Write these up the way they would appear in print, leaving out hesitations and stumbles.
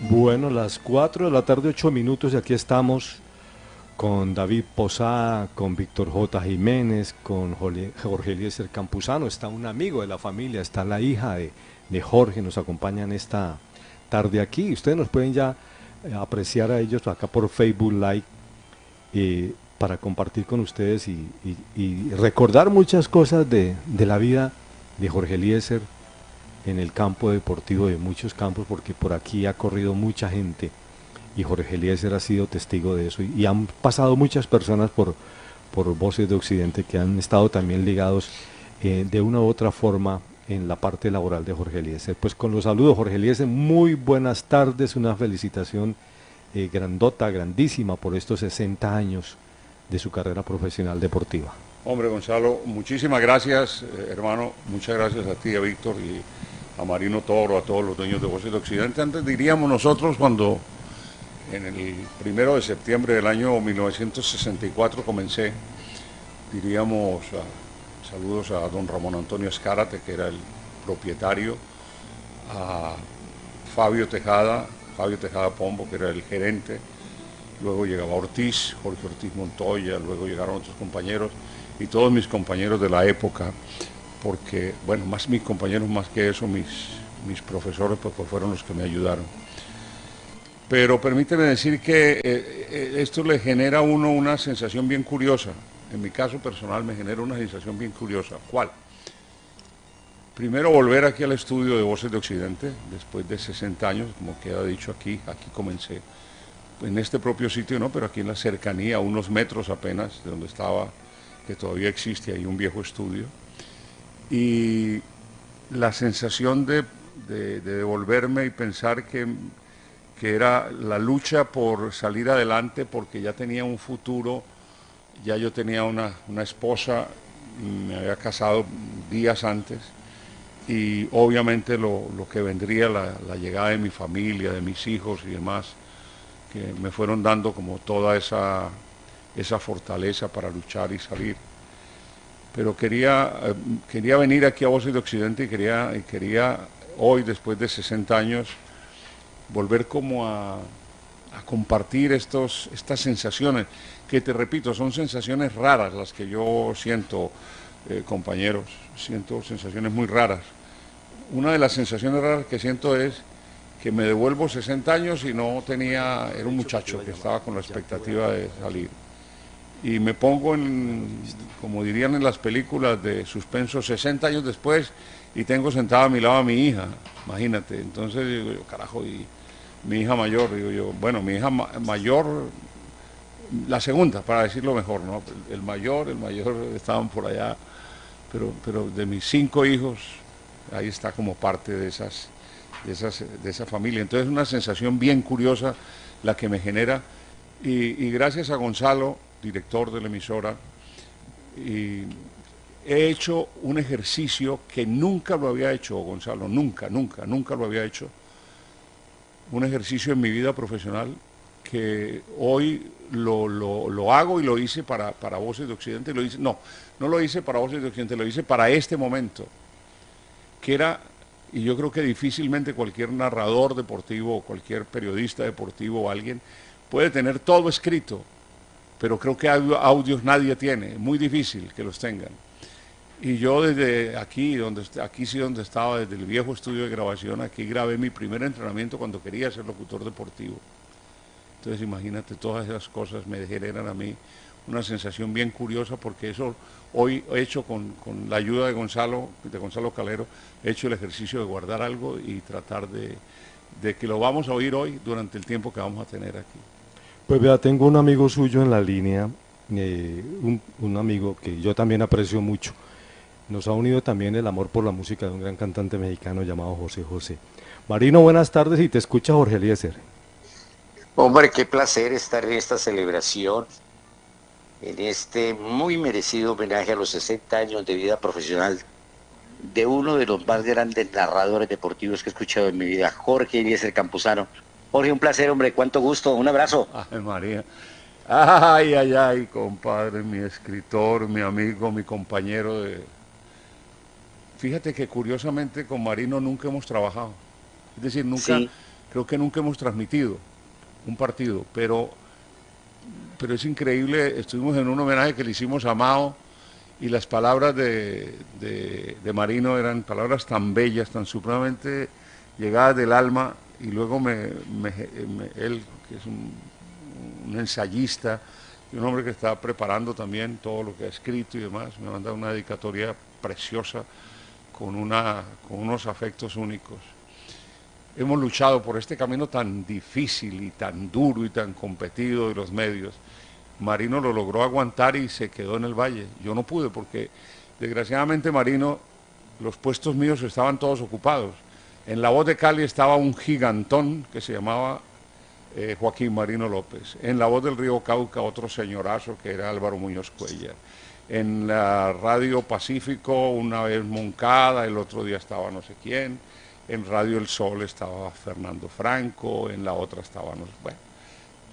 Bueno, las 4 de la tarde, 8 minutos, y aquí estamos con David Posada, con Víctor J. Jiménez, con Jorge Eliezer Campuzano. Está un amigo de la familia, está la hija de Jorge, nos acompañan esta tarde aquí. Ustedes nos pueden ya apreciar a ellos acá por Facebook Live para compartir con ustedes y recordar muchas cosas de la vida de Jorge Eliezer en el campo deportivo, de muchos campos, porque por aquí ha corrido mucha gente y Jorge Eliezer ha sido testigo de eso. Y han pasado muchas personas por Voces de Occidente que han estado también ligados de una u otra forma en la parte laboral de Jorge Eliezer. Pues con los saludos, Jorge Eliezer, muy buenas tardes, una felicitación grandota, grandísima por estos 60 años de su carrera profesional deportiva. Hombre, Gonzalo, muchísimas gracias, hermano. Muchas gracias a ti, a Víctor y a Marino Toro, a todos los dueños de Voces de Occidente. Antes diríamos nosotros cuando en el 1 de septiembre del año 1964 comencé, diríamos saludos a don Ramón Antonio Escárate, que era el propietario, a Fabio Tejada Pombo, que era el gerente, luego llegaba Ortiz, Jorge Ortiz Montoya, luego llegaron otros compañeros y todos mis compañeros de la época, porque, bueno, más mis compañeros más que eso, mis profesores, pues fueron los que me ayudaron. Pero permíteme decir que esto le genera a uno una sensación bien curiosa. En mi caso personal me genera una sensación bien curiosa. ¿Cuál? Primero volver aquí al estudio de Voces de Occidente, después de 60 años, como queda dicho aquí comencé. En este propio sitio, ¿no? Pero aquí en la cercanía, a unos metros apenas de donde estaba, que todavía existe ahí un viejo estudio. Y la sensación de devolverme y pensar que era la lucha por salir adelante, porque ya tenía un futuro, ya yo tenía una esposa, me había casado días antes, y obviamente lo que vendría, la llegada de mi familia, de mis hijos y demás, que me fueron dando como toda esa fortaleza para luchar y salir. Pero quería venir aquí a Voces de Occidente y quería hoy, después de 60 años, volver como a compartir estas sensaciones, que te repito, son sensaciones raras las que yo siento, compañeros, siento sensaciones muy raras. Una de las sensaciones raras que siento es que me devuelvo 60 años y no tenía, era un muchacho que estaba con la expectativa de salir. Y me pongo como dirían en las películas de suspenso, 60 años después, y tengo sentada a mi lado a mi hija, imagínate. Entonces digo yo, carajo, y mi hija mayor, digo yo, bueno, mi hija mayor, la segunda, para decirlo mejor, ¿no? El mayor estaban por allá, pero de mis 5 hijos, ahí está como parte de esa familia. Entonces es una sensación bien curiosa la que me genera, y gracias a Gonzalo, director de la emisora, y he hecho un ejercicio que nunca lo había hecho, Gonzalo, nunca lo había hecho, un ejercicio en mi vida profesional que hoy lo hago y lo hice para Voces de Occidente, no lo hice para Voces de Occidente, lo hice para este momento, que era, y yo creo que difícilmente cualquier narrador deportivo o cualquier periodista deportivo o alguien puede tener todo escrito, pero creo que audios nadie tiene, muy difícil que los tengan. Y yo desde aquí sí donde estaba, desde el viejo estudio de grabación, aquí grabé mi primer entrenamiento cuando quería ser locutor deportivo. Entonces imagínate, todas esas cosas me generan a mí una sensación bien curiosa, porque eso hoy he hecho con la ayuda de Gonzalo Calero, he hecho el ejercicio de guardar algo y tratar de que lo vamos a oír hoy durante el tiempo que vamos a tener aquí. Pues vea, tengo un amigo suyo en la línea, un amigo que yo también aprecio mucho. Nos ha unido también el amor por la música de un gran cantante mexicano llamado José José. Marino, buenas tardes, y te escucha Jorge Eliezer. Hombre, qué placer estar en esta celebración, en este muy merecido homenaje a los 60 años de vida profesional de uno de los más grandes narradores deportivos que he escuchado en mi vida, Jorge Eliezer Campuzano. Jorge, un placer, hombre, cuánto gusto, un abrazo. Ay, María. Ay, compadre, mi escritor, mi amigo, mi compañero de... Fíjate que curiosamente con Marino nunca hemos trabajado. Es decir, Sí, creo que nunca hemos transmitido un partido, pero es increíble. Estuvimos en un homenaje que le hicimos a Mao y las palabras de Marino eran palabras tan bellas, tan supremamente llegadas del alma, y luego él, que es un ensayista y un hombre que está preparando también todo lo que ha escrito y demás, me manda una dedicatoria preciosa con unos afectos únicos. Hemos luchado por este camino tan difícil y tan duro y tan competido de los medios. Marino lo logró aguantar y se quedó en el Valle. Yo no pude porque, desgraciadamente, Marino, los puestos míos estaban todos ocupados. En La Voz de Cali estaba un gigantón que se llamaba Joaquín Marino López. En La Voz del Río Cauca, otro señorazo que era Álvaro Muñoz Cuellar. En la Radio Pacífico, una vez Moncada, el otro día estaba no sé quién. En Radio El Sol estaba Fernando Franco, en la otra estaba, no sé, bueno,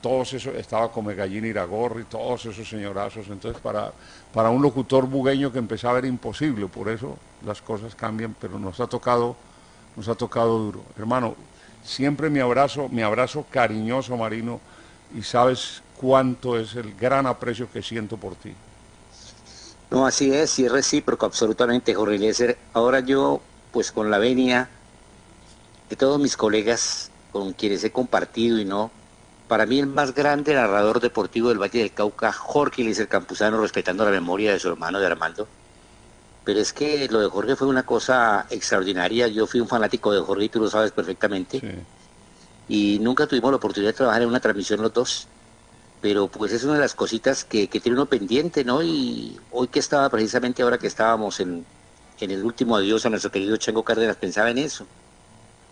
todos esos, estaba Comegallín Iragorri, todos esos señorazos. Entonces, para un locutor bugueño que empezaba era imposible, por eso las cosas cambian, pero nos ha tocado duro. Hermano, siempre mi abrazo cariñoso, Marino, y sabes cuánto es el gran aprecio que siento por ti. No, así es, y es recíproco, absolutamente, Jorge Eliezer. Ahora yo, pues con la venia de todos mis colegas con quienes he compartido y no, para mí el más grande narrador deportivo del Valle del Cauca, Jorge Eliezer Campuzano, respetando la memoria de su hermano de Armando. Pero es que lo de Jorge fue una cosa extraordinaria. Yo fui un fanático de Jorge y tú lo sabes perfectamente. Sí. Y nunca tuvimos la oportunidad de trabajar en una transmisión los dos. Pero pues es una de las cositas que tiene uno pendiente, ¿no? Y hoy que estaba, precisamente ahora que estábamos en el último adiós a nuestro querido Chango Cárdenas, pensaba en eso.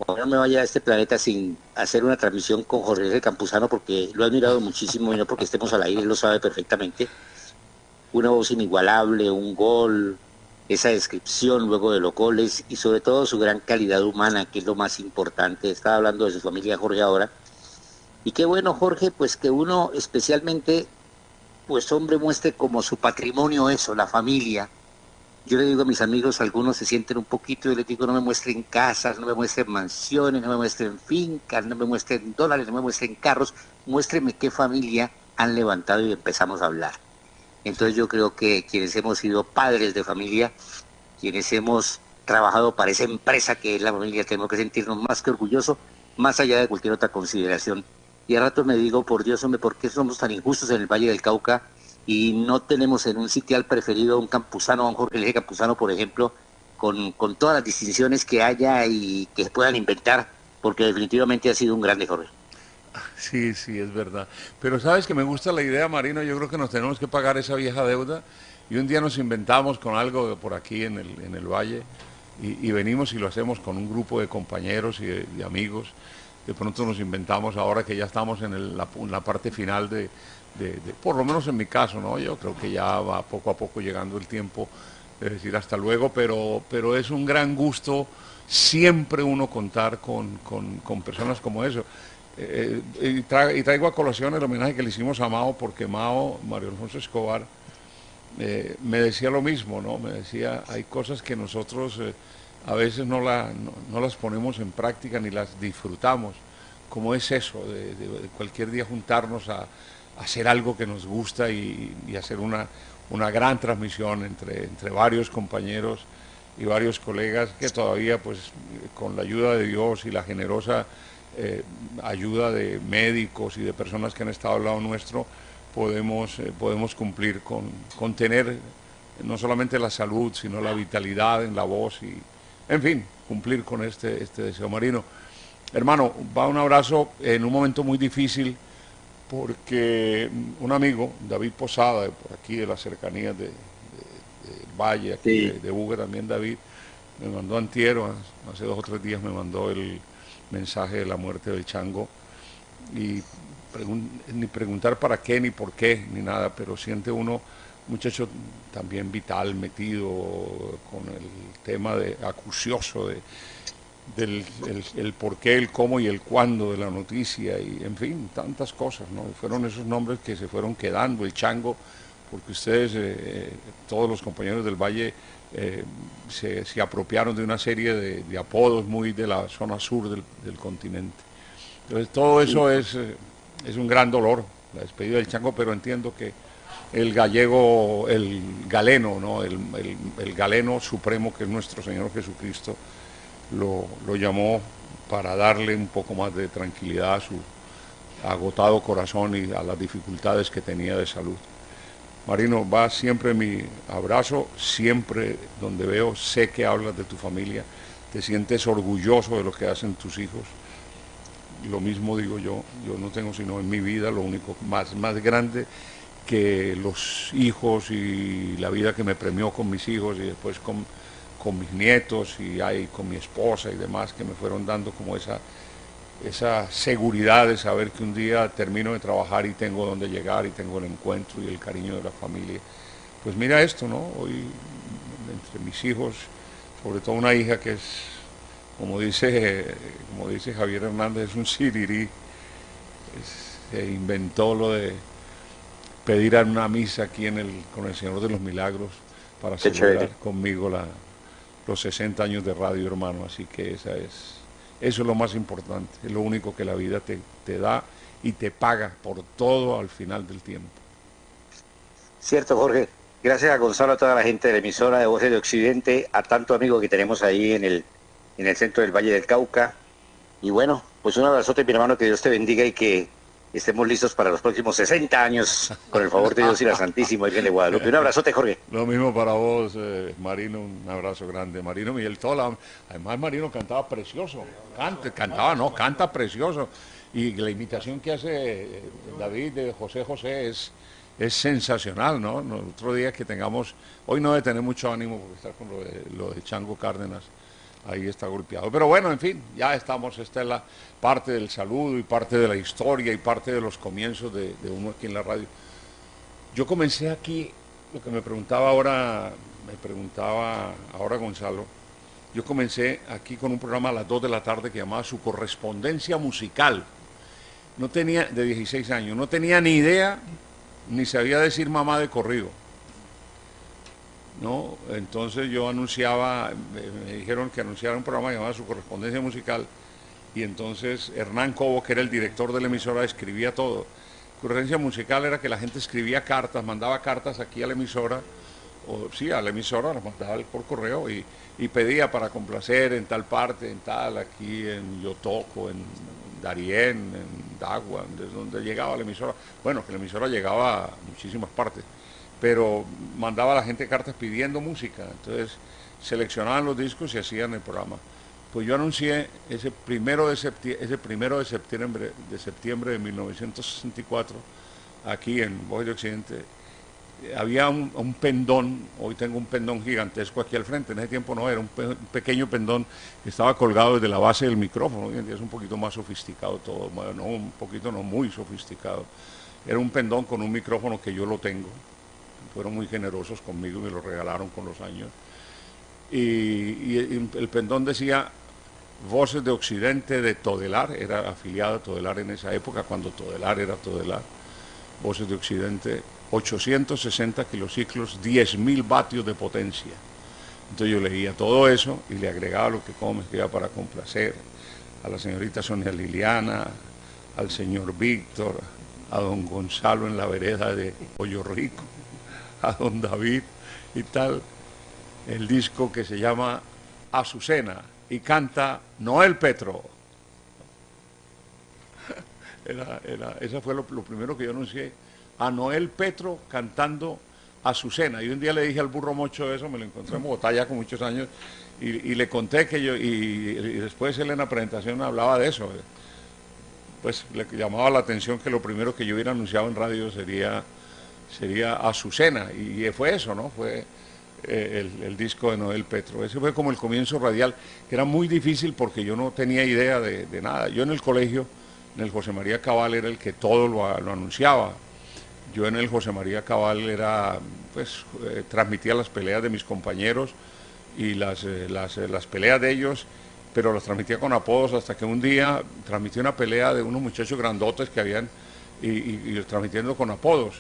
Ahora no me vaya a este planeta sin hacer una transmisión con Jorge Eliezer Campuzano, porque lo he admirado muchísimo y no porque estemos al aire, él lo sabe perfectamente. Una voz inigualable, un gol, esa descripción luego de los goles y sobre todo su gran calidad humana, que es lo más importante. Estaba hablando de su familia Jorge ahora. Y qué bueno, Jorge, pues que uno especialmente, pues hombre, muestre como su patrimonio eso, la familia. Yo le digo a mis amigos, algunos se sienten un poquito, y les digo, no me muestren casas, no me muestren mansiones, no me muestren fincas, no me muestren dólares, no me muestren carros, muéstrenme qué familia han levantado y empezamos a hablar. Entonces yo creo que quienes hemos sido padres de familia, quienes hemos trabajado para esa empresa que es la familia, tenemos que sentirnos más que orgullosos, más allá de cualquier otra consideración. Y a ratos me digo, por Dios, hombre, ¿por qué somos tan injustos en el Valle del Cauca y no tenemos en un sitial preferido a un campuzano, a un Jorge Eliezer Campuzano, por ejemplo, con todas las distinciones que haya y que puedan inventar? Porque definitivamente ha sido un grande Jorge. Sí, sí, es verdad. Pero sabes que me gusta la idea, Marino, yo creo que nos tenemos que pagar esa vieja deuda y un día nos inventamos con algo por aquí en el Valle y venimos y lo hacemos con un grupo de compañeros y de amigos. De pronto nos inventamos, ahora que ya estamos en la parte final por lo menos en mi caso, ¿no? Yo creo que ya va poco a poco llegando el tiempo de decir hasta luego, pero es un gran gusto siempre uno contar con personas como eso. Y traigo a colación el homenaje que le hicimos a Mao, porque Mao, Mario Alfonso Escobar, me decía lo mismo, ¿no? Me decía, hay cosas que nosotros a veces no las ponemos en práctica ni las disfrutamos, como es eso, de cualquier día juntarnos a hacer algo que nos gusta y hacer una gran transmisión entre varios compañeros y varios colegas que todavía, pues, con la ayuda de Dios y la generosa ayuda de médicos y de personas que han estado al lado nuestro, podemos cumplir con tener no solamente la salud, sino la vitalidad en la voz y, en fin, cumplir con este deseo. Marino, hermano, va un abrazo en un momento muy difícil, porque un amigo, David Posada, por aquí de las cercanías del Valle, aquí Sí. de Buga también, David, me mandó antier, hace 2 o 3 días me mandó el mensaje de la muerte del Chango, y ni preguntar para qué, ni por qué, ni nada, pero siente uno, muchacho también vital, metido con el tema acucioso del el por qué, el cómo y el cuándo de la noticia, y en fin, tantas cosas, ¿no? Fueron esos nombres que se fueron quedando, el Chango, porque ustedes, todos los compañeros del Valle, se apropiaron de una serie de apodos muy de la zona sur del continente. Entonces todo eso es un gran dolor, la despedida del Chango, pero entiendo que el gallego, el galeno, ¿no? El galeno supremo que es nuestro Señor Jesucristo, lo llamó para darle un poco más de tranquilidad a su agotado corazón y a las dificultades que tenía de salud. Marino, va siempre mi abrazo, siempre donde veo, sé que hablas de tu familia, te sientes orgulloso de lo que hacen tus hijos. Lo mismo digo yo no tengo sino en mi vida lo único más grande que los hijos y la vida que me premió con mis hijos y después con mis nietos y con mi esposa y demás, que me fueron dando como esa seguridad de saber que un día termino de trabajar y tengo donde llegar y tengo el encuentro y el cariño de la familia. Pues mira esto, ¿no? Hoy entre mis hijos, sobre todo una hija que es, como dice Javier Hernández, es un sirirí, se inventó lo de pedir a una misa aquí con el Señor de los Milagros para celebrar conmigo los 60 años de radio, hermano, así que eso es lo más importante, es lo único que la vida te da y te paga por todo al final del tiempo. Cierto, Jorge. Gracias a Gonzalo, a toda la gente de la emisora de Voces de Occidente, a tanto amigo que tenemos ahí en el centro del Valle del Cauca. Y bueno, pues un abrazote, mi hermano, que Dios te bendiga y que estemos listos para los próximos 60 años, con el favor de Dios y la Santísima Virgen de Guadalupe. Un abrazote, Jorge. Lo mismo para vos, Marino, un abrazo grande. Marino Miguel Tola, además Marino cantaba precioso, canta precioso. Y la imitación que hace David de José José es sensacional, ¿no? El otro día que tengamos, hoy no debe tener mucho ánimo porque está con lo de Chango Cárdenas, ahí está golpeado. Pero bueno, en fin, ya estamos, esta es la parte del saludo y parte de la historia y parte de los comienzos de uno aquí en la radio. Yo comencé aquí, lo que me preguntaba ahora Gonzalo, yo comencé aquí con un programa a las 2 de la tarde que llamaba Su Correspondencia Musical. No tenía, de 16 años, no tenía ni idea, ni sabía decir mamá de corrido. ¿No? Entonces yo anunciaba, me dijeron que anunciara un programa llamado Su Correspondencia Musical, y entonces Hernán Cobo, que era el director de la emisora, escribía todo. Correspondencia musical era que la gente escribía cartas, mandaba cartas aquí a la emisora, a la emisora, las mandaba por correo y pedía para complacer en tal parte, en tal, aquí en Yotoco, en Darién, en Dagua, desde donde llegaba la emisora. Bueno, que la emisora llegaba a muchísimas partes, pero mandaba a la gente cartas pidiendo música, entonces seleccionaban los discos y hacían el programa. Pues yo anuncié ese primero de septiembre de 1964, aquí en Voces de Occidente, había un pendón, hoy tengo un pendón gigantesco aquí al frente, en ese tiempo no, era un pequeño pendón que estaba colgado desde la base del micrófono, hoy en día es un poquito más sofisticado todo, bueno, no un poquito, no muy sofisticado. Era un pendón con un micrófono que yo lo tengo, fueron muy generosos conmigo y me lo regalaron con los años. Y el pendón decía Voces de Occidente de Todelar, era afiliada a Todelar en esa época, cuando Todelar era Todelar. Voces de Occidente, 860 kilociclos, 10.000 vatios de potencia. Entonces yo leía todo eso y le agregaba lo que como me escribía para complacer a la señorita Sonia Liliana, al señor Víctor, a don Gonzalo en la vereda de Pollo Rico, a don David y tal. El disco que se llama Azucena y canta Noel Petro. Esa fue lo primero que yo anuncié, a Noel Petro cantando Azucena. Y un día le dije al burro mocho eso, me lo encontré en Bogotá ya con muchos años, y le conté que y después él en la presentación hablaba de eso. Pues le llamaba la atención que lo primero que yo hubiera anunciado en radio sería Azucena, y fue eso, ¿no? Fue el disco de Noel Petro. Ese fue como el comienzo radial, que era muy difícil porque yo no tenía idea de nada. Yo en el colegio, en el José María Cabal, era el que todo lo anunciaba. Yo en el José María Cabal transmitía las peleas de mis compañeros y las peleas de ellos, pero las transmitía con apodos, hasta que un día transmití una pelea de unos muchachos grandotes que habían, y transmitiendo con apodos.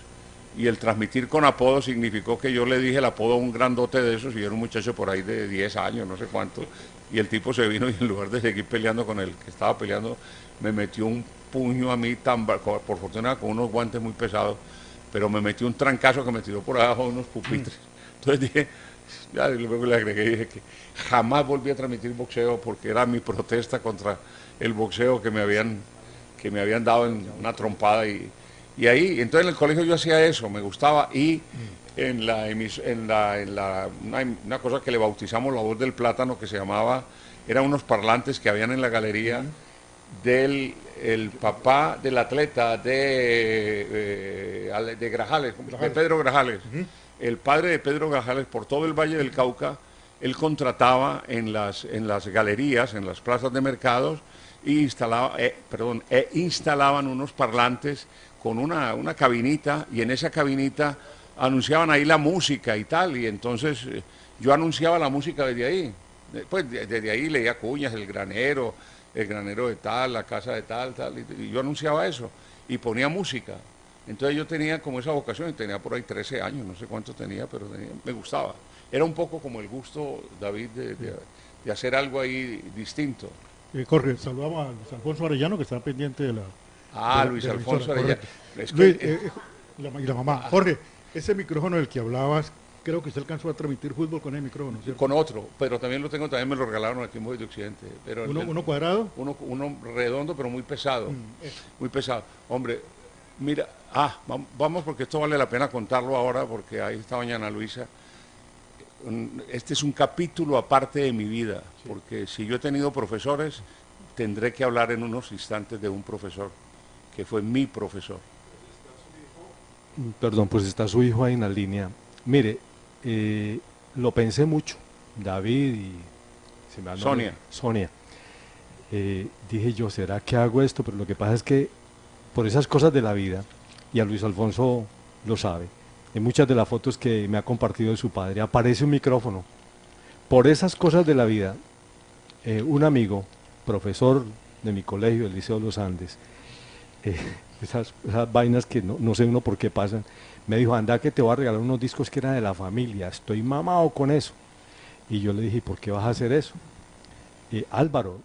Y el transmitir con apodos significó que yo le dije el apodo a un grandote de esos, y era un muchacho por ahí de 10 años, no sé cuánto, y el tipo se vino y en lugar de seguir peleando con el que estaba peleando, me metió un puño a mí, por fortuna con unos guantes muy pesados, pero me metió un trancazo que me tiró por abajo de unos pupitres. Entonces dije, ya luego le agregué, dije que jamás volví a transmitir boxeo porque era mi protesta contra el boxeo que me habían dado en una trompada y ahí, entonces en el colegio yo hacía eso, me gustaba y una cosa que le bautizamos La Voz del Plátano que se llamaba, eran unos parlantes que habían en la galería del el papá del atleta de Grajales, de Pedro Grajales. El padre de Pedro Grajales, por todo el Valle del Cauca, él contrataba en las galerías, en las plazas de mercados, e instalaban unos parlantes con una cabinita, y en esa cabinita anunciaban ahí la música y tal, y entonces yo anunciaba la música desde ahí. Pues desde ahí leía cuñas, el granero de tal, la casa de tal, y yo anunciaba eso, y ponía música. Entonces yo tenía como esa vocación, y tenía por ahí 13 años, no sé cuánto tenía, pero me gustaba. Era un poco como el gusto, David, de hacer algo ahí distinto. Jorge, saludamos a Luis Alfonso Arellano, que está pendiente de la... Luis Alfonso Arellano. Luis, y la mamá. Jorge, ese micrófono del que hablabas, creo que usted alcanzó a transmitir fútbol con ese micrófono, ¿cierto? Con otro, pero también me lo regalaron aquí en Voz de Occidente. Pero ¿Uno cuadrado? Uno redondo, pero muy pesado. Muy pesado. Hombre, mira, vamos porque esto vale la pena contarlo ahora, porque ahí está doña Ana Luisa. Este es un capítulo aparte de mi vida, porque si yo he tenido profesores, tendré que hablar en unos instantes de un profesor, que fue mi profesor. Perdón, pues está su hijo ahí en la línea. Mire, lo pensé mucho, David y Sonia. Dije yo, ¿será que hago esto? Pero lo que pasa es que por esas cosas de la vida, y a Luis Alfonso lo sabe, en muchas de las fotos que me ha compartido de su padre aparece un micrófono. Por esas cosas de la vida, un amigo, profesor de mi colegio, el Liceo de los Andes, esas vainas que no sé uno por qué pasan, me dijo, anda que te voy a regalar unos discos que eran de la familia, estoy mamado con eso. Y yo le dije, ¿por qué vas a hacer eso? Álvaro,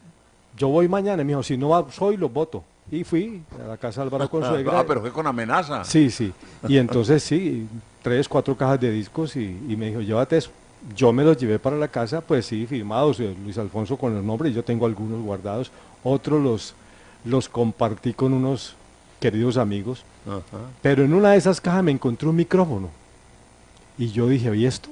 yo voy mañana, y me dijo, si no vas hoy, los voto. Y fui a la casa de Álvaro con suegra. Pero fue con amenaza. Sí. Y entonces sí, 3, 4 cajas de discos y me dijo, llévate eso. Yo me los llevé para la casa, pues sí, firmados, Luis Alfonso con el nombre, yo tengo algunos guardados, otros los compartí con unos queridos amigos, pero en una de esas cajas me encontré un micrófono. Y yo dije, ¿y esto?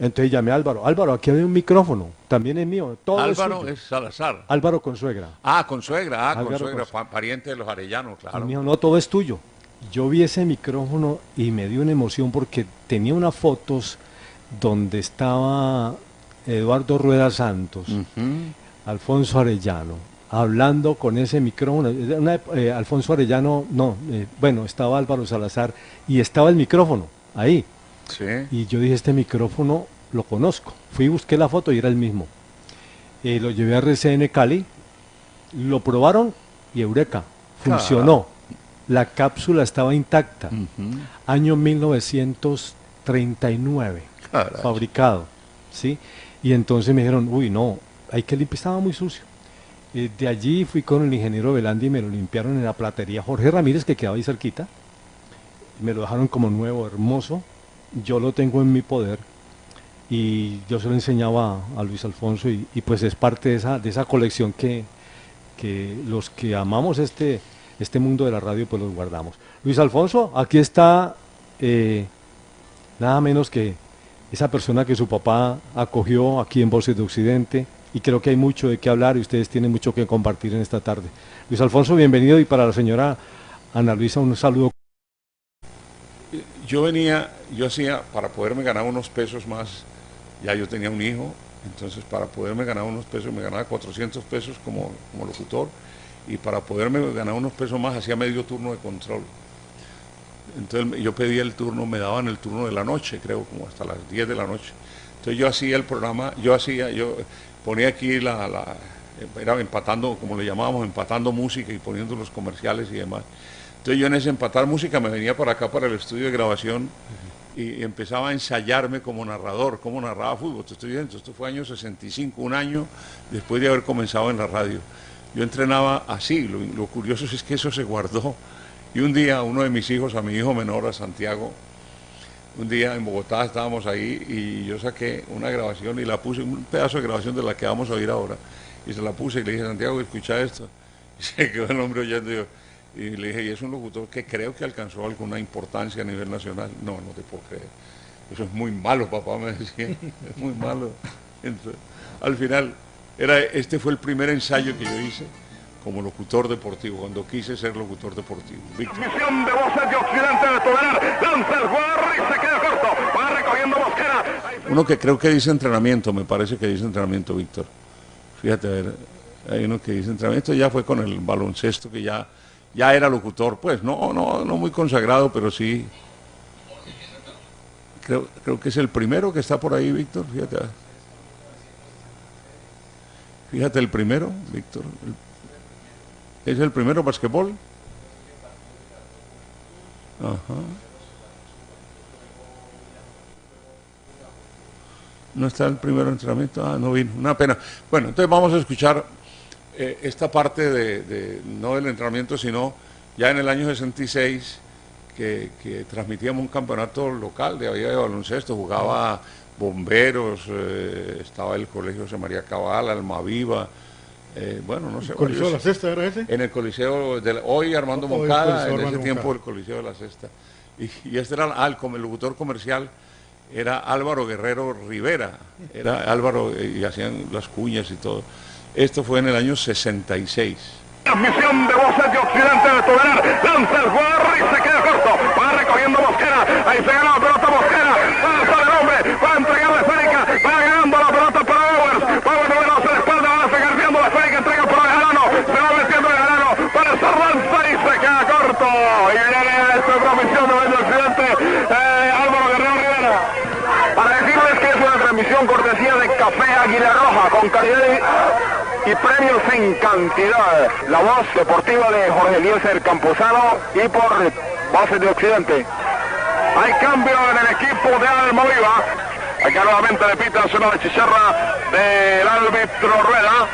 Entonces llamé a Álvaro, aquí hay un micrófono, también es mío. Todo Álvaro es Salazar. Álvaro Consuegra. Consuegra, pariente de los Arellanos, claro. Y me dijo, no, todo es tuyo. Yo vi ese micrófono y me dio una emoción porque tenía unas fotos donde estaba Eduardo Rueda Santos, Alfonso Arellano, hablando con ese micrófono. Alfonso Arellano, estaba Álvaro Salazar y estaba el micrófono ahí. Sí. Y yo dije, este micrófono lo conozco. Fui y busqué la foto y era el mismo. Lo llevé a RCN Cali, lo probaron y eureka, funcionó. La cápsula estaba intacta. Año 1939, fabricado. ¿Sí? Y entonces me dijeron, uy, no, hay que limpiar, estaba muy sucio. De allí fui con el ingeniero Velandi y me lo limpiaron en la platería Jorge Ramírez, que quedaba ahí cerquita. Me lo dejaron como nuevo, hermoso. Yo lo tengo en mi poder y yo se lo enseñaba a Luis Alfonso y pues es parte de esa colección que los que amamos este mundo de la radio pues los guardamos. Luis Alfonso, aquí está nada menos que esa persona que su papá acogió aquí en Voces de Occidente y creo que hay mucho de qué hablar y ustedes tienen mucho que compartir en esta tarde. Luis Alfonso, bienvenido, y para la señora Ana Luisa un saludo. Yo hacía, para poderme ganar unos pesos más, ya yo tenía un hijo, entonces para poderme ganar unos pesos, me ganaba 400 pesos como locutor, y para poderme ganar unos pesos más, hacía medio turno de control. Entonces yo pedía el turno, me daban el turno de la noche, creo, como hasta las 10 de la noche. Entonces yo hacía el programa, yo ponía aquí era empatando, como le llamábamos, empatando música y poniendo los comerciales y demás. Entonces yo en ese empatar música me venía para acá, para el estudio de grabación, y empezaba a ensayarme como narrador, como narraba fútbol. Te estoy diciendo, esto fue año 65, un año después de haber comenzado en la radio. yo entrenaba así, lo curioso es que eso se guardó. Y un día uno de mis hijos, a mi hijo menor, a Santiago, un día en Bogotá estábamos ahí y yo saqué una grabación y la puse, un pedazo de grabación de la que vamos a oír ahora, y se la puse y le dije, Santiago, escucha esto. Y se quedó el hombre oyendo y le dije, y es un locutor que creo que alcanzó alguna importancia a nivel nacional. No, no te puedo creer. Eso es muy malo, papá, me decía, es muy malo. Entonces, al final, este fue el primer ensayo que yo hice como locutor deportivo, cuando quise ser locutor deportivo. Transmisión de voces de Occidente de Tolerar, lanza el jugador y se queda corto, va recogiendo Mosquera. Uno que creo que dice entrenamiento, me parece que dice entrenamiento, Víctor. Fíjate, a ver, hay uno que dice entrenamiento, ya fue con el baloncesto, que ya era locutor, pues, no muy consagrado, pero sí. Creo que es el primero que está por ahí, Víctor, fíjate. Fíjate el primero, Víctor. ¿Es el primero basquetbol? Ajá. No está el primero entrenamiento. Ah, no vino. Una pena. Bueno, entonces vamos a escuchar esta parte no del entrenamiento, sino ya en el año 66, que transmitíamos un campeonato local de baloncesto. Jugaba Bomberos, estaba el Colegio José María Cabal, Almaviva. Bueno, no sé. ¿El Coliseo de la Cesta era ese? En el Coliseo de hoy Armando Moncada, en ese tiempo el Coliseo de la Cesta. Y este era el locutor comercial, era Álvaro Guerrero Rivera, era Álvaro, y hacían las cuñas y todo. Esto fue en el año 66. Transmisión de voces de Occidente de Tolerar, lanza el jugador y se queda corto, va recogiendo Mosquera, ahí se gana la pelota Mosquera, lanza el hombre, va a entregar la esférica, va ganando la pelota para Bowers, Bowers no hace la espalda, va a seguir viendo la esférica, entrega para Bejarano, se va metiendo Bejarano, para el lanza y se queda corto, y viene esta transmisión de voces de Occidente, Álvaro Guerrero Rivera. Para decirles que es una transmisión cortesía de Café Águila Roja, con calidad y premios en cantidad. La voz deportiva de Jorge Eliezer Campuzano y por Voces de Occidente. Hay cambio en el equipo de Almaviva. Acá nuevamente le pita, suena la chicharra del árbitro Rueda.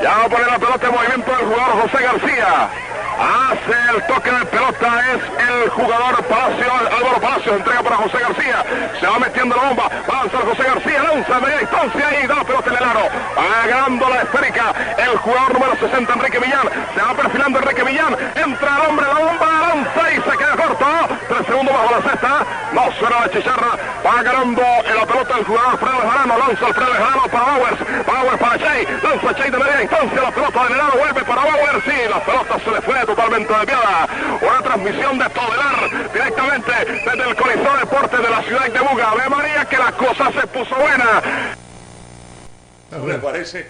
Ya va a poner la pelota en movimiento del jugador José García. Hace el toque de pelota, es el jugador Palacio, Álvaro Palacio, entrega para José García, se va metiendo la bomba, va a lanzar José García, lanza a media distancia y da la pelota en el aro, va ganando la esférica, el jugador número 60, Enrique Millán, se va perfilando Enrique Millán, entra el hombre, la bomba, lanza y se queda corto, 3 segundos bajo la cesta, no suena la chicharra, va ganando en la pelota el jugador Alfredo Bejarano, lanza Alfredo Bejarano para Bowers para Che, lanza Che de media distancia, la pelota del aro vuelve para Bowers, y la pelota se le fue totalmente desviada. Una transmisión de Todelar directamente desde el Coliseo Deportes de la ciudad de Buga. Ve María que la cosa se puso buena. Me parece,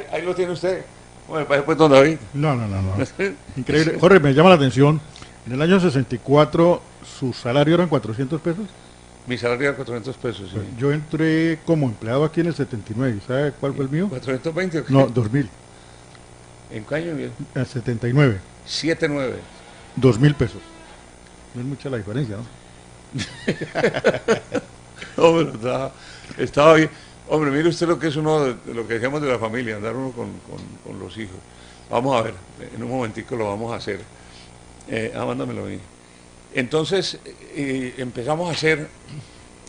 ahí lo tiene usted. Bueno, después don David. No. Increíble. Jorge, me llama la atención. En el año 64, ¿su salario eran 400 pesos? Mi salario era 400 pesos, sí. Yo entré como empleado aquí en el 79. ¿Sabe cuál fue el mío? ¿420 o qué? No, 2000. ¿En qué año? El 79. 7.9. 2.000 pesos. No es mucha la diferencia, ¿no? No, pero estaba bien. Hombre, mire usted lo que es uno de lo que decíamos de la familia, andar uno con los hijos. Vamos a ver, en un momentico lo vamos a hacer. Mándamelo a mí. Entonces, empezamos a hacer,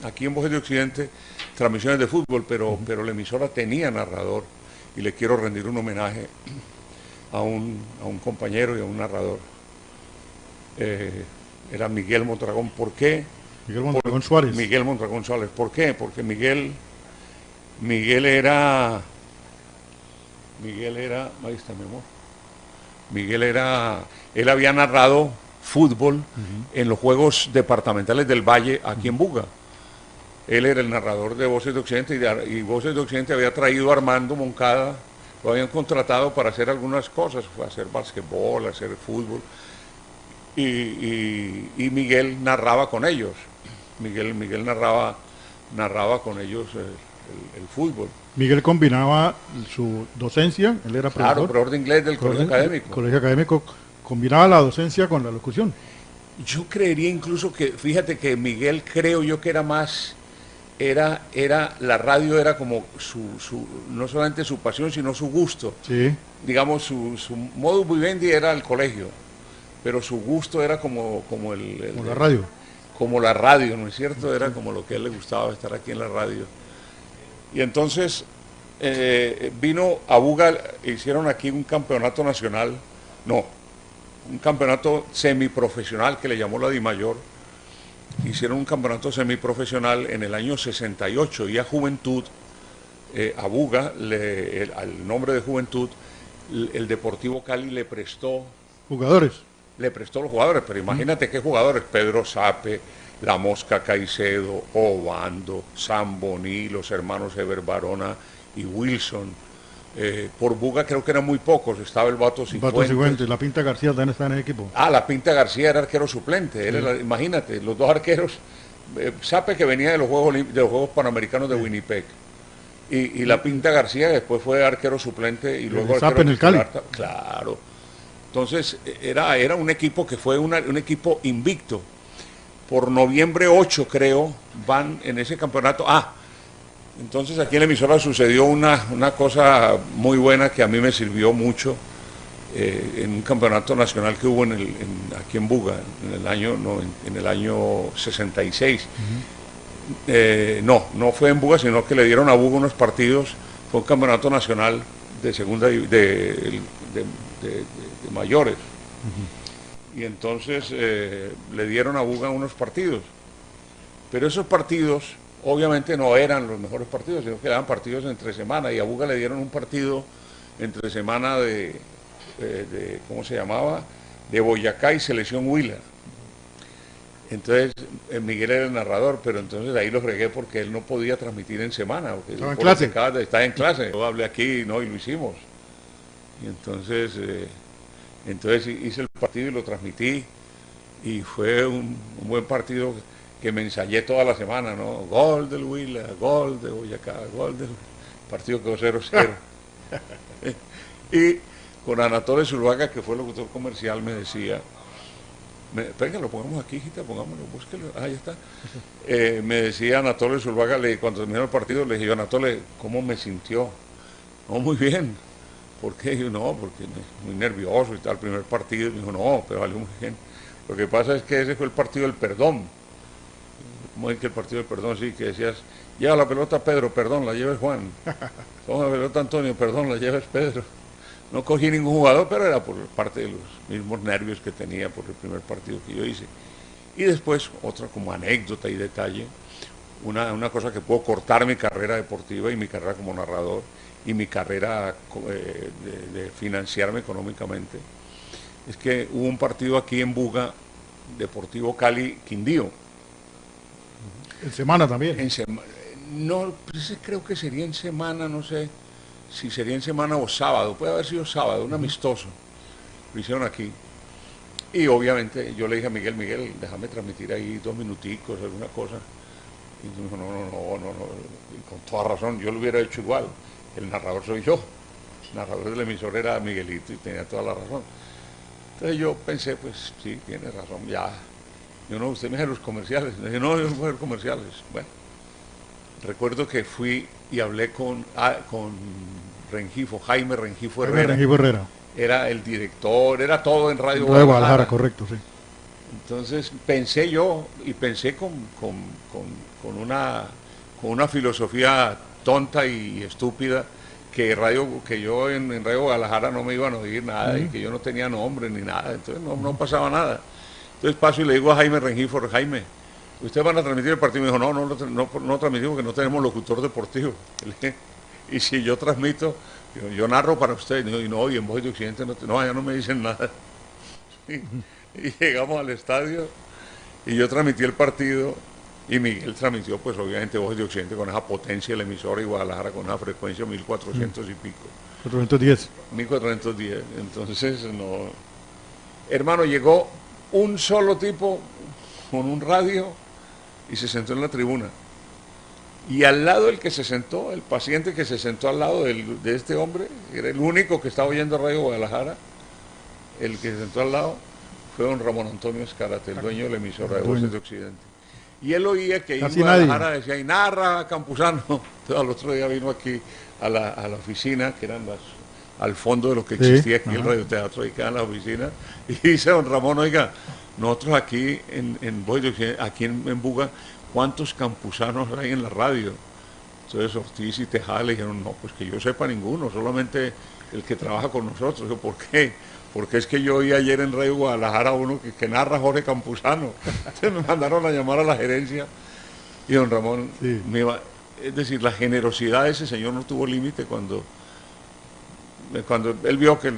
aquí en Voces de Occidente, transmisiones de fútbol, pero la emisora tenía narrador, y le quiero rendir un homenaje a un compañero y a un narrador. Era Miguel Mondragón. ¿Por qué? Miguel Mondragón Suárez. Miguel Mondragón Suárez. ¿Por qué? Porque Miguel era, ahí está mi amor. Él había narrado fútbol en los Juegos Departamentales del Valle, aquí en Buga. Él era el narrador de Voces de Occidente y Voces de Occidente había traído a Armando Moncada, lo habían contratado para hacer algunas cosas, hacer basquetbol, hacer fútbol, y Miguel narraba con ellos. Miguel narraba con ellos el fútbol. Miguel combinaba su docencia, él era profesor. Claro, profesor de inglés del Colegio Académico. Colegio Académico, combinaba la docencia con la locución. Yo creería incluso que, fíjate que Miguel creo yo que era más la radio era como no solamente su pasión, sino su gusto. Sí. Digamos, su modus vivendi era el colegio, pero su gusto era como la radio. Como la radio, ¿no es cierto? Era como lo que a él le gustaba, estar aquí en la radio. Y entonces vino a Buga, hicieron aquí un campeonato nacional, un campeonato semiprofesional que le llamó la DIMAYOR. Hicieron un campeonato semiprofesional en el año 68 y a Juventud, a Buga, al nombre de Juventud, el Deportivo Cali le prestó jugadores. Le prestó los jugadores, pero imagínate qué jugadores: Pedro Sape, La Mosca Caicedo, Obando, Zamboni, los hermanos Eber Barona y Wilson. Por Buga creo que eran muy pocos, estaba el Vato Cifuentes. La Pinta García también está en el equipo. La Pinta García era arquero suplente, sí. Imagínate, los dos arqueros, Sape que venía de los Juegos Panamericanos de Winnipeg, y la Pinta García después fue arquero suplente y luego Sape en el Cali. Claro. Entonces era un equipo que fue un equipo invicto. Por noviembre 8 creo van en ese campeonato. Entonces aquí en la emisora sucedió una cosa muy buena que a mí me sirvió mucho en un campeonato nacional que hubo aquí en Buga en el año 66. No fue en Buga, sino que le dieron a Buga unos partidos. Fue un campeonato nacional de segunda de mayores. Y entonces le dieron a Buga unos partidos. Pero esos partidos obviamente no eran los mejores partidos, sino que eran partidos entre semana, y a Buga le dieron un partido entre semana de ¿cómo se llamaba? De Boyacá y Selección Huila. Entonces Miguel era el narrador, pero entonces ahí lo fregué porque él no podía transmitir en semana. Estaba en clase. Estaba en clase. Yo hablé aquí y lo hicimos. Y entonces hice el partido y lo transmití, y fue un buen partido que me ensayé toda la semana, ¿no? Gol del Huila, gol de Boyacá, gol del partido quedó 0-0. Y con Anatole Zuluaga, que fue el locutor comercial, me decía, venga, lo pongamos aquí, hijita, pongámoslo, búsquelo, ya está. Me decía Anatole Zuluaga, cuando terminó el partido, le dije yo: Anatole, ¿cómo me sintió? No, muy bien. ¿Por qué? Yo: no, porque muy nervioso y tal, el primer partido. Me dijo: no, pero valió muy bien. Lo que pasa es que ese fue el partido del perdón. ¿Cómo es que el partido del perdón? Sí, que decías: lleva la pelota Pedro, perdón, la lleves Juan. Toma la pelota Antonio, perdón, la lleves Pedro. No cogí ningún jugador, pero era por parte de los mismos nervios que tenía por el primer partido que yo hice. Y después, otra como anécdota y detalle, una cosa que puedo cortar mi carrera deportiva y mi carrera como narrador, y mi carrera de financiarme económicamente, es que hubo un partido aquí en Buga, Deportivo Cali Quindío. En semana también. No, pues creo que sería en semana, no sé si sería en semana o sábado, puede haber sido sábado, un amistoso. Lo hicieron aquí. Y obviamente yo le dije a Miguel, déjame transmitir ahí 2 minuticos, alguna cosa. Y me dijo: no, y con toda razón, yo lo hubiera hecho igual. El narrador soy yo, el narrador del emisor era Miguelito y tenía toda la razón. Entonces yo pensé, pues sí, tiene razón, ya. Yo: no, usted me dice los comerciales. Le dije: no, yo no voy a ver comerciales. Bueno, recuerdo que fui y hablé con Rengifo, Jaime Rengifo Herrera. Rengifo Herrera. Era el director, era todo en Radio Guadalajara, correcto, sí. Entonces pensé yo, y pensé con una filosofía tonta y estúpida, que yo en Radio Guadalajara no me iban a oír nada, y que yo no tenía nombre ni nada, entonces no pasaba nada. Entonces paso y le digo a Jaime Rengifo: Jaime, ¿ustedes van a transmitir el partido? Me dijo: no transmitimos, porque no tenemos locutor deportivo. Y si yo transmito, yo narro para ustedes. Y en Voz de Occidente ya no me dicen nada. Y llegamos al estadio y yo transmití el partido, y Miguel transmitió, pues obviamente, Voz de Occidente con esa potencia de la emisora, y Guadalajara con una frecuencia 1400 y pico. 410. 1410. Entonces, no. Hermano, llegó un solo tipo con un radio y se sentó en la tribuna. Y al lado del que se sentó, el paciente que se sentó al lado de este hombre, era el único que estaba oyendo Radio Guadalajara, el que se sentó al lado fue don Ramón Antonio Escarate, el dueño de la emisora de Voces de Occidente. Y él oía que Casi en nadie. Guadalajara decía, y narra Campuzano. Entonces al otro día vino aquí a la oficina, que eran al fondo de lo que existía aquí, el radioteatro, y quedan las oficinas, y dice don Ramón, oiga, nosotros aquí en Voz de Occidente, aquí en Buga, ¿cuántos campusanos hay en la radio? Entonces Ortiz y Tejada le dijeron, no, pues que yo sepa ninguno, solamente el que trabaja con nosotros. Yo, ¿por qué? Porque es que yo oí ayer en Radio Guadalajara uno que narra Jorge Campuzano. Entonces me mandaron a llamar a la gerencia y don Ramón es decir, la generosidad de ese señor no tuvo límite cuando él vio que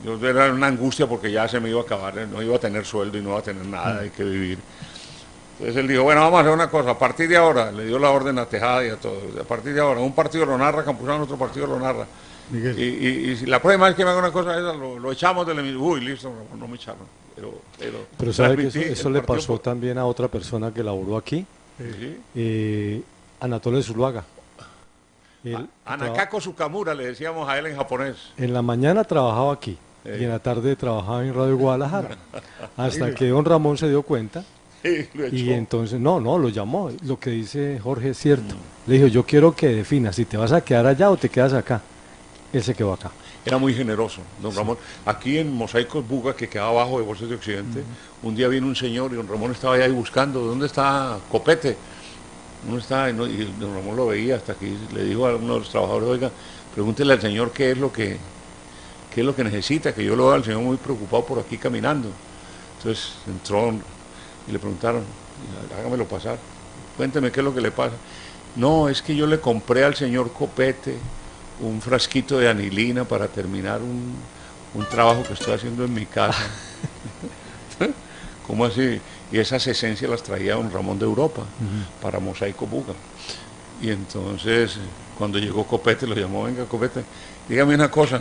yo era una angustia porque ya se me iba a acabar, no iba a tener sueldo y no iba a tener nada de que vivir. Entonces él dijo, bueno, vamos a hacer una cosa, a partir de ahora, le dio la orden a Tejada y a todos, a partir de ahora, un partido lo narra Campuzano, otro partido lo narra. Miguel. Y si la próxima vez que me haga una cosa esa, lo echamos del emisor. Uy, listo, no me echaron. Pero sabe que transmití eso el le partido pasó también a otra persona que laboró aquí, Sí. Anatolio Zuluaga. Anakako Sukamura, le decíamos a él en japonés. En la mañana trabajaba aquí y en la tarde trabajaba en Radio Guadalajara. Hasta que don Ramón se dio cuenta Lo echó. y entonces, no, lo llamó. Lo que dice Jorge es cierto. Le dijo, yo quiero que definas si te vas a quedar allá o te quedas acá. Él se quedó acá. Era muy generoso, don Ramón. Aquí en Mosaicos Buga, que queda abajo de Voces de Occidente, un día vino un señor y don Ramón estaba ahí buscando, ¿dónde está Copete? ¿Dónde está? Y don Ramón lo veía hasta aquí, le dijo a uno de los trabajadores, oiga, pregúntele al señor qué es lo que necesita, que yo lo veo al señor muy preocupado por aquí caminando. Entonces entró y le preguntaron, hágamelo pasar, cuénteme qué es lo que le pasa. No, es que yo le compré al señor Copete un frasquito de anilina para terminar un trabajo que estoy haciendo en mi casa. ¿Cómo así? Y esas esencias las traía don Ramón de Europa para Mosaico Buga. Y entonces, cuando llegó Copete, lo llamó, venga Copete, dígame una cosa,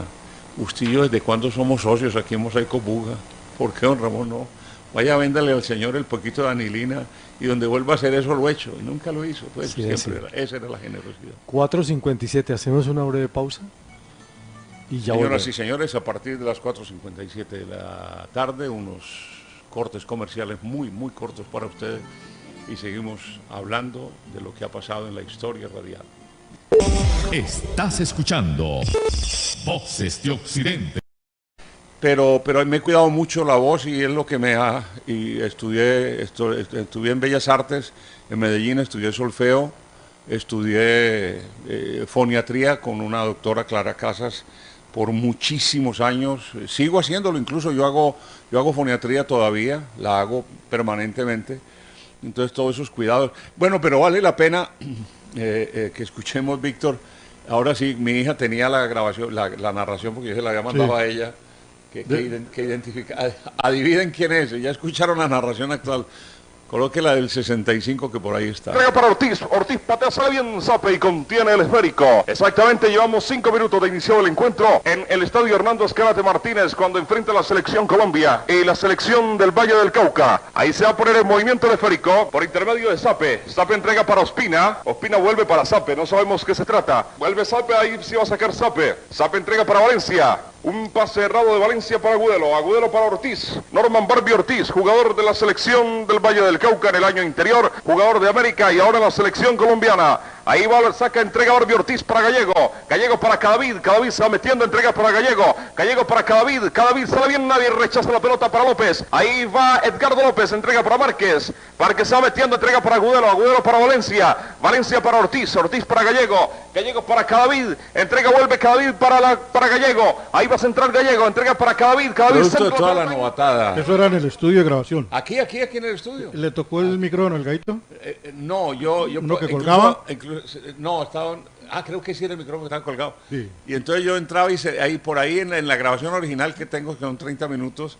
usted y yo desde cuándo somos socios aquí en Mosaico Buga, ¿por qué don Ramón no? Vaya, véndale al señor el poquito de anilina y donde vuelva a hacer eso lo hecho. Y nunca lo hizo, pues Sí, siempre esa era la generosidad. 4:57, hacemos una breve pausa y ya Señoras volvemos. y señores, a partir de las 4:57 de la tarde, unos cortes comerciales muy, muy cortos para ustedes y seguimos hablando de lo que ha pasado en la historia radial. Estás escuchando Voces de Occidente. Pero me he cuidado mucho la voz y es lo que me ha... Y estudié en Bellas Artes en Medellín, estudié solfeo, estudié foniatría con una doctora, Clara Casas, por muchísimos años. Sigo haciéndolo, incluso yo hago foniatría todavía, la hago permanentemente. Entonces todos esos cuidados. Bueno, pero vale la pena que escuchemos, Víctor. Ahora sí, mi hija tenía la grabación, la narración, porque yo se la había mandado a ella. Que identifica. Adivinen quién es. Ya escucharon la narración actual. Coloque la del 65 que por ahí está. Entrega para Ortiz. Ortiz patea, sale bien Sape y contiene el esférico. Exactamente, llevamos 5 minutos de inicio del encuentro en el estadio Hernando Escalante Martínez cuando enfrenta la selección Colombia y la selección del Valle del Cauca. Ahí se va a poner el movimiento del esférico por intermedio de Sape. Sape entrega para Ospina. Ospina vuelve para Sape. No sabemos qué se trata. Vuelve Sape, ahí sí va a sacar Sape. Sape entrega para Valencia. Un pase errado de Valencia para Agudelo. Agudelo para Ortiz. Norman Barbie Ortiz, jugador de la selección del Valle del Cauca en el año anterior, jugador de América y ahora en la selección colombiana. Ahí va, saca, entrega Barbie Ortiz para Gallego. Gallego para Cadavid. Cadavid se va metiendo, entrega para Gallego. Gallego para Cadavid. Cadavid sale bien, nadie rechaza la pelota para López. Ahí va Edgardo López, entrega para Márquez. Márquez se va metiendo, entrega para Agudelo. Agudelo para Valencia. Valencia para Ortiz. Ortiz para Gallego. Gallego para Cadavid. Entrega, vuelve Cadavid para Gallego. Ahí va a centrar Gallego. Entrega para Cadavid. Cadavid Producto de centro. toda la novatada. Eso era en el estudio de grabación. Aquí en el estudio. ¿Le tocó el micrófono al Gaito? No, yo ¿Uno que incluso- colgaba? no, estaba, creo que sí era el micrófono que estaba colgado. Sí. Y entonces yo entraba y ahí por ahí en la grabación original que tengo, que son 30 minutos,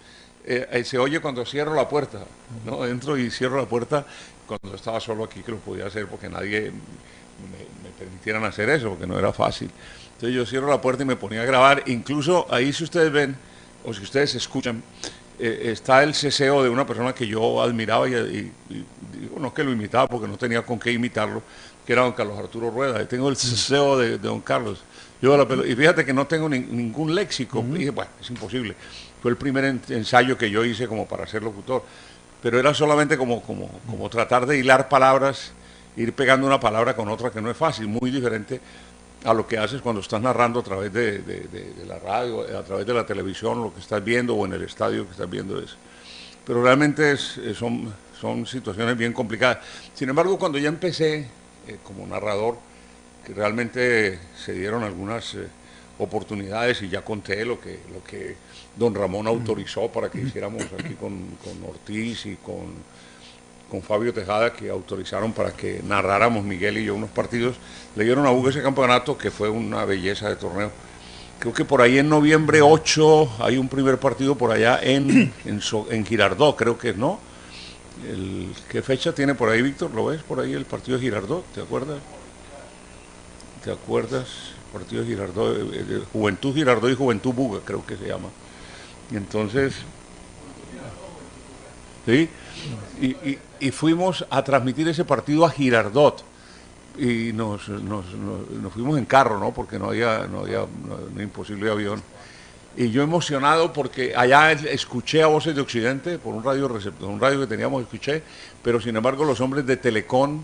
se oye cuando cierro la puerta, ¿no? Entro y cierro la puerta cuando estaba solo aquí, que lo podía hacer porque nadie me permitieran hacer eso, porque no era fácil. Entonces yo cierro la puerta y me ponía a grabar. Incluso ahí, si ustedes ven, o si ustedes escuchan, está el ceseo de una persona que yo admiraba y digo, no que lo imitaba porque no tenía con qué imitarlo, que era don Carlos Arturo Rueda. Y tengo el ceseo de don Carlos. Y fíjate que no tengo ningún léxico. Y dije, bueno, es imposible. Fue el primer ensayo que yo hice como para ser locutor. pero era solamente como tratar de hilar palabras, ir pegando una palabra con otra, que no es fácil, muy diferente a lo que haces cuando estás narrando a través de la radio, a través de la televisión, lo que estás viendo, o en el estadio que estás viendo eso. Pero realmente son situaciones bien complicadas. Sin embargo, cuando ya empecé como narrador, que realmente se dieron algunas oportunidades, y ya conté lo que don Ramón autorizó para que hiciéramos aquí con Ortiz y con Fabio Tejada, que autorizaron para que narráramos Miguel y yo unos partidos. Le dieron a Hugo ese campeonato, que fue una belleza de torneo. Creo que por ahí en noviembre 8 hay un primer partido por allá en Girardot, creo que ¿no? ¿Qué fecha tiene por ahí, Víctor? ¿Lo ves por ahí el partido de Girardot? ¿Te acuerdas? ¿Te acuerdas? Partido de Girardot, Juventud Girardot y Juventud Buga, creo que se llama. Y entonces, ¿sí? Y fuimos a transmitir ese partido a Girardot. Y nos fuimos en carro, ¿no? Porque no había imposible avión. Y yo emocionado porque allá escuché a Voces de Occidente por un radio que teníamos, escuché, pero sin embargo los hombres de Telecom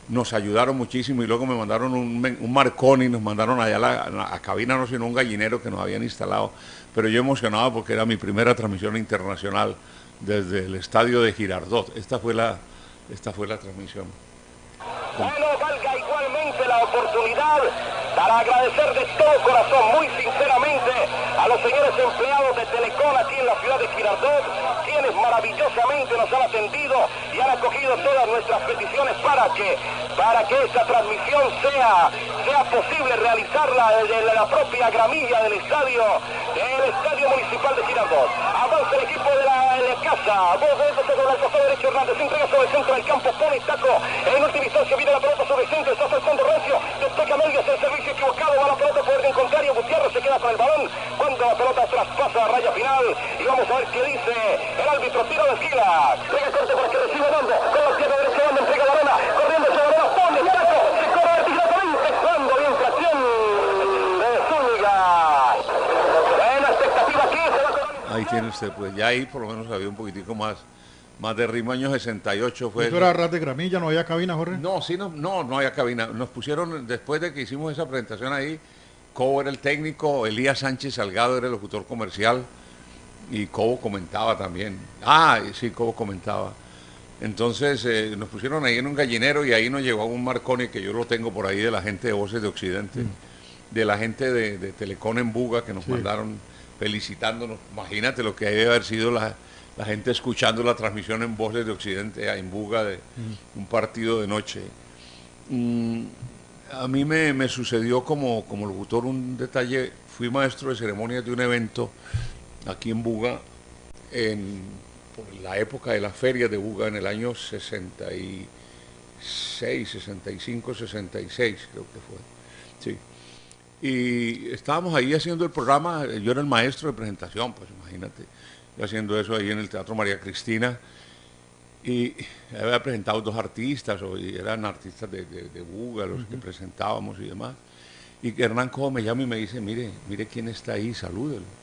nos ayudaron muchísimo, y luego me mandaron un Marconi, nos mandaron allá a la cabina, no sino un gallinero que nos habían instalado. Pero yo emocionado porque era mi primera transmisión internacional desde el estadio de Girardot. Esta fue la transmisión. Bueno, valga igualmente la oportunidad para agradecer de todo corazón, muy sinceramente, a los señores empleados de Telecom aquí en la ciudad de Girardot, quienes maravillosamente nos han atendido y han acogido todas nuestras peticiones para que esta transmisión sea posible realizarla desde la propia gramilla del estadio municipal de Girardot. Avanza el equipo de la casa, vos de sobre el costado derecho, Hernández entrega sobre el centro del campo, pone el taco, en última instancia viene la pelota sobre el centro, está saltando Recio, despega Medias, el servicio equivocado, va la pelota por el contrario, Gutiérrez se queda con el balón, cuando la pelota traspasa la raya final, y vamos a ver qué dice el árbitro, tiro de esquina, pega corte para que reciba Bando, con la pierna derecha Bando, entrega la arena, corriendo hacia la arena, pone el taco, se corre vertigalmente, cuando la infracción de Zúñiga, en expectativa aquí, se va a correr. Ahí tiene usted, pues ya ahí por lo menos había un poquitico más de ritmo. Año 68 fue. ¿Eso era ras de gramilla? ¿No había cabina, Jorge? No, sí, no había cabina. Nos pusieron, después de que hicimos esa presentación ahí, Cobo era el técnico, Elías Sánchez Salgado era el locutor comercial, y Cobo comentaba también. Sí, Cobo comentaba. Entonces nos pusieron ahí en un gallinero, y ahí nos llegó un Marconi, que yo lo tengo por ahí, de la gente de Voces de Occidente, de la gente de Telecom en Buga, que nos mandaron felicitándonos. Imagínate lo que debe haber sido la gente escuchando la transmisión en Voces de Occidente en Buga de un partido de noche. A mí me sucedió como locutor un detalle. Fui maestro de ceremonias de un evento aquí en Buga por la época de las ferias de Buga, en el año 66, 65, 66 creo que fue. Sí. Y estábamos ahí haciendo el programa, yo era el maestro de presentación, pues imagínate, yo haciendo eso ahí en el Teatro María Cristina, y había presentado 2 artistas, y eran artistas de Buga, los que presentábamos y demás, y Hernán Cobo me llama y me dice, mire quién está ahí, salúdelo.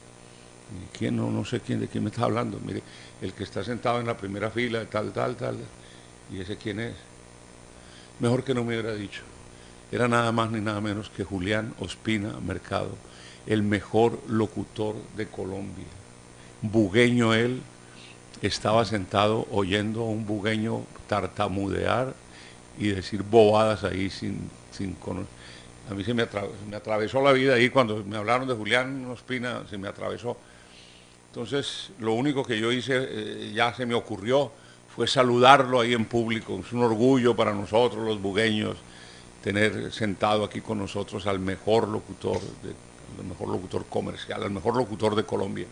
¿Y quién? No sé de quién me está hablando, mire, el que está sentado en la primera fila, tal, y ese quién es. Mejor que no me hubiera dicho. Era nada más ni nada menos que Julián Ospina Mercado, el mejor locutor de Colombia. Bugueño él, estaba sentado oyendo a un bugueño tartamudear y decir bobadas ahí sin conocer. A mí se me atravesó la vida ahí cuando me hablaron de Julián Ospina, se me atravesó. Entonces, lo único que yo hice, ya se me ocurrió, fue saludarlo ahí en público. Es un orgullo para nosotros los bugueños tener sentado aquí con nosotros al mejor locutor comercial, al mejor locutor de Colombia,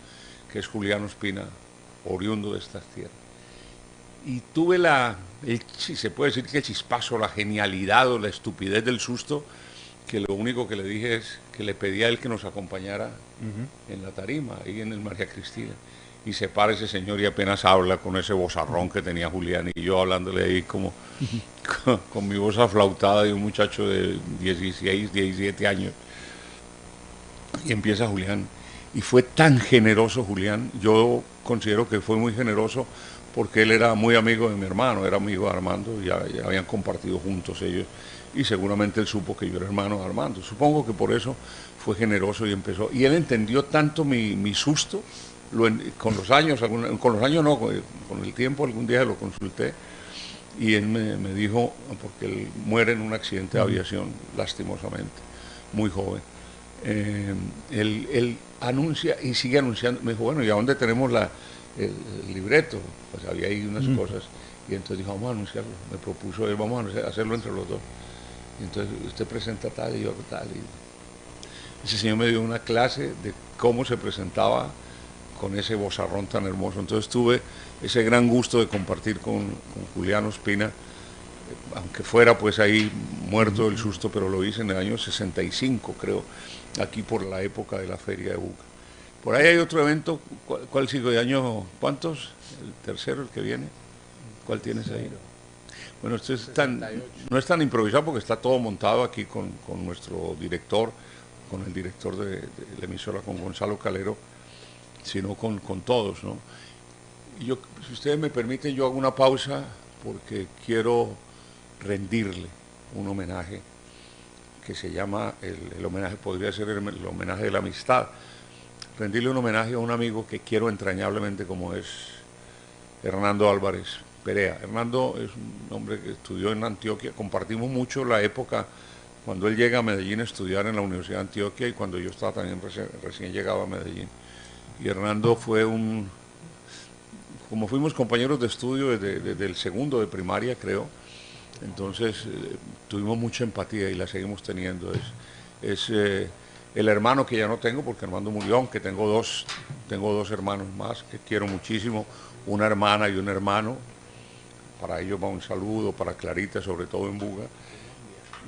que es Julián Ospina, oriundo de estas tierras. Y tuve se puede decir que el chispazo, la genialidad o la estupidez del susto, que lo único que le dije es que le pedí a él que nos acompañara en la tarima, ahí en el María Cristina. Y se para ese señor y apenas habla con ese vozarrón que tenía Julián, y yo hablándole ahí como con mi voz aflautada de un muchacho de 16, 17 años. Y empieza Julián. Y fue tan generoso Julián. Yo considero que fue muy generoso porque él era muy amigo de mi hermano, era amigo de Armando, ya habían compartido juntos ellos y seguramente él supo que yo era hermano de Armando. Supongo que por eso fue generoso y empezó. Y él entendió tanto mi susto, con los años no, con el tiempo algún día lo consulté y él me dijo, porque él muere en un accidente de aviación, lastimosamente, muy joven. Él anuncia y sigue anunciando, me dijo, bueno, ¿y a dónde tenemos el libreto? Pues había ahí unas cosas, y entonces dijo, vamos a anunciarlo, me propuso él, vamos a hacerlo entre los dos. Y entonces usted presenta tal y yo tal. Y ese señor me dio una clase de cómo se presentaba con ese vozarrón tan hermoso. Entonces tuve ese gran gusto de compartir con Julián Ospina, aunque fuera pues ahí muerto del susto, pero lo hice en el año 65, creo, aquí por la época de la Feria de Buga. Por ahí hay otro evento, ¿cuál sigue de año? ¿Cuántos? ¿El tercero, el que viene? ¿Cuál tienes ahí? Bueno, esto no es tan improvisado porque está todo montado aquí con nuestro director, con el director de la emisora, con Gonzalo Calero, sino con todos, ¿no? Y yo, si ustedes me permiten, yo hago una pausa porque quiero rendirle un homenaje que se llama, el homenaje podría ser el homenaje de la amistad, rendirle un homenaje a un amigo que quiero entrañablemente como es Hernando Álvarez Perea. Hernando es un hombre que estudió en Antioquia, compartimos mucho la época cuando él llega a Medellín a estudiar en la Universidad de Antioquia y cuando yo estaba también recién llegado a Medellín. Y Hernando fue como fuimos compañeros de estudio desde el segundo de primaria, creo, entonces tuvimos mucha empatía y la seguimos teniendo. Es el hermano que ya no tengo porque Armando murió, aunque tengo dos hermanos más que quiero muchísimo, una hermana y un hermano. Para ellos va un saludo, para Clarita, sobre todo en Buga,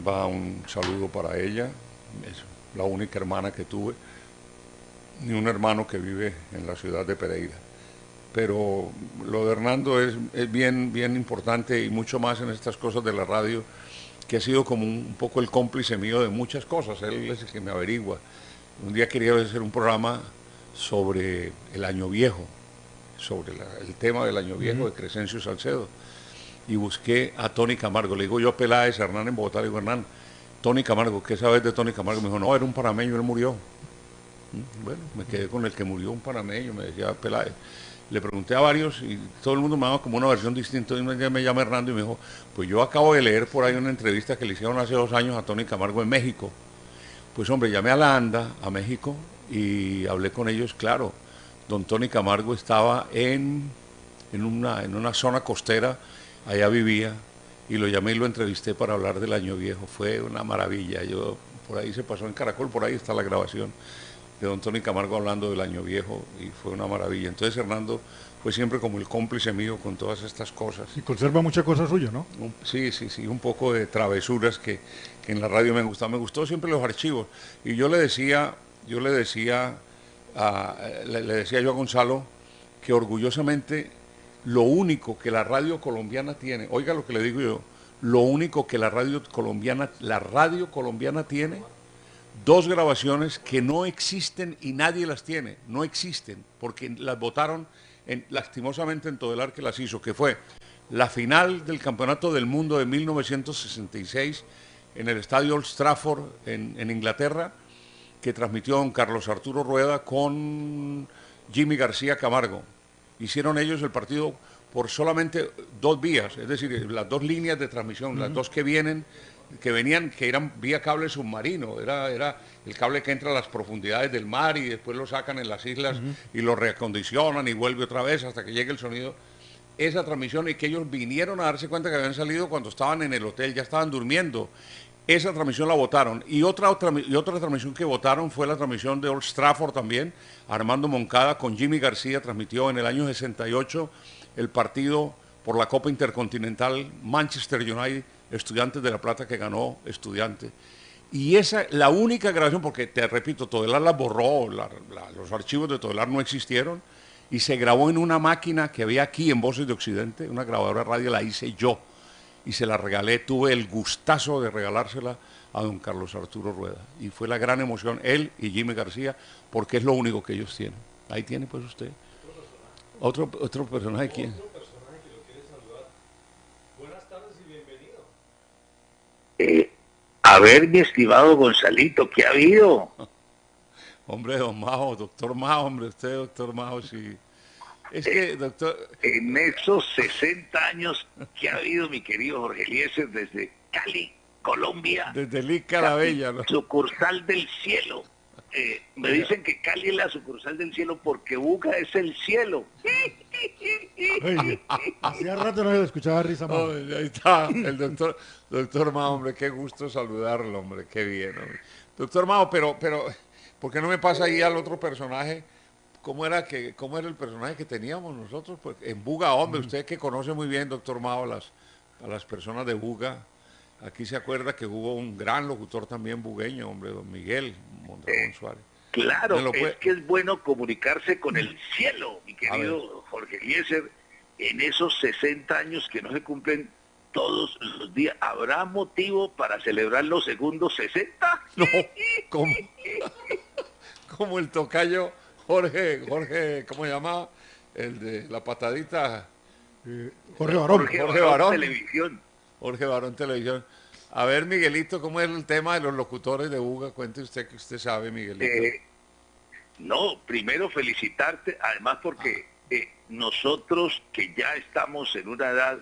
va un saludo para ella, es la única hermana que tuve, ni un hermano que vive en la ciudad de Pereira. Pero lo de Hernando es bien importante y mucho más en estas cosas de la radio, que ha sido como un poco el cómplice mío de muchas cosas. Él es el que me averigua. Un día quería hacer un programa sobre el Año Viejo, sobre el tema del Año Viejo de Crescencio Salcedo. Y busqué a Tony Camargo. Le digo yo a Peláez, a Hernán en Bogotá, le digo, Hernán, Tony Camargo, ¿qué sabes de Tony Camargo? Me dijo, no, era un panameño, él murió. Bueno, me quedé con el que murió, un panameño, me decía Peláez. Le pregunté a varios y todo el mundo me daba como una versión distinta. Y un día me llama Hernando y me dijo, pues yo acabo de leer por ahí una entrevista que le hicieron hace 2 años a Tony Camargo en México. Pues hombre, llamé a la ANDA, a México, y hablé con ellos, claro. Don Tony Camargo estaba en una zona costera, allá vivía, y lo llamé y lo entrevisté para hablar del Año Viejo. Fue una maravilla. Por ahí se pasó en Caracol, por ahí está la grabación de don Tony Camargo hablando del Año Viejo y fue una maravilla. Entonces Hernando fue siempre como el cómplice mío con todas estas cosas. Y conserva muchas cosas suyas, ¿no? Sí, un poco de travesuras que en la radio me gustó. Me gustó siempre los archivos. Y yo le decía yo a Gonzalo que orgullosamente lo único que la radio colombiana tiene, oiga lo que le digo yo, lo único que la radio colombiana tiene, 2 grabaciones que no existen y nadie las tiene, no existen, porque las votaron lastimosamente en Todelar, que las hizo, que fue la final del Campeonato del Mundo de 1966 en el estadio Old Trafford en Inglaterra, que transmitió don Carlos Arturo Rueda con Jimmy García Camargo. Hicieron ellos el partido por solamente 2 vías, es decir, las 2 líneas de transmisión, las 2 que venían, que eran vía cable submarino, era el cable que entra a las profundidades del mar y después lo sacan en las islas y lo reacondicionan y vuelve otra vez hasta que llegue el sonido. Esa transmisión, y que ellos vinieron a darse cuenta que habían salido cuando estaban en el hotel, ya estaban durmiendo. Esa transmisión la votaron. Y otra transmisión que votaron fue la transmisión de Old Trafford también. Armando Moncada con Jimmy García transmitió en el año 68 el partido por la Copa Intercontinental Manchester United, Estudiantes de La Plata, que ganó Estudiantes. Y esa, la única grabación, porque te repito, Todelar la borró, los archivos de Todelar no existieron, y se grabó en una máquina que había aquí en Voces de Occidente, una grabadora de radio, la hice yo, y se la regalé, tuve el gustazo de regalársela a don Carlos Arturo Rueda, y fue la gran emoción, él y Jimmy García, porque es lo único que ellos tienen. Ahí tiene pues usted. Otro personaje, ¿quién? A ver, mi estimado Gonzalito, ¿qué ha habido? Hombre, don Majo, doctor Majo, hombre, usted, doctor Majo, sí. Es que, doctor... En esos 60 años que ha habido, mi querido Jorge Eliezer, desde Cali, Colombia, Desde Lica la Bella, ¿no? sucursal del cielo. Me dicen que Cali es la sucursal del cielo porque Buga es el cielo. Oye, hacía rato no se le escuchaba risa más. Oh, ahí está, el doctor Majo, hombre, qué gusto saludarlo, hombre, qué bien, hombre. Doctor Majo, pero, ¿por qué no me pasa ahí al otro personaje? ¿Cómo era el personaje que teníamos nosotros? Pues en Buga, hombre, usted que conoce muy bien, doctor Majo, a las personas de Buga, aquí se acuerda que hubo un gran locutor también bugueño, hombre, don Miguel Mondragón Suárez. Claro, es que es bueno comunicarse con el cielo, mi querido Jorge Eliezer, en esos 60 años que no se cumplen todos los días. ¿Habrá motivo para celebrar los segundos 60? No, como el tocayo Jorge, ¿cómo se llama? El de la patadita. Jorge Barón. Jorge Barón. Televisión. Jorge Barón Televisión. A ver, Miguelito, ¿cómo es el tema de los locutores de Buga? Cuente usted que usted sabe, Miguelito. No, primero felicitarte, además porque nosotros que ya estamos en una edad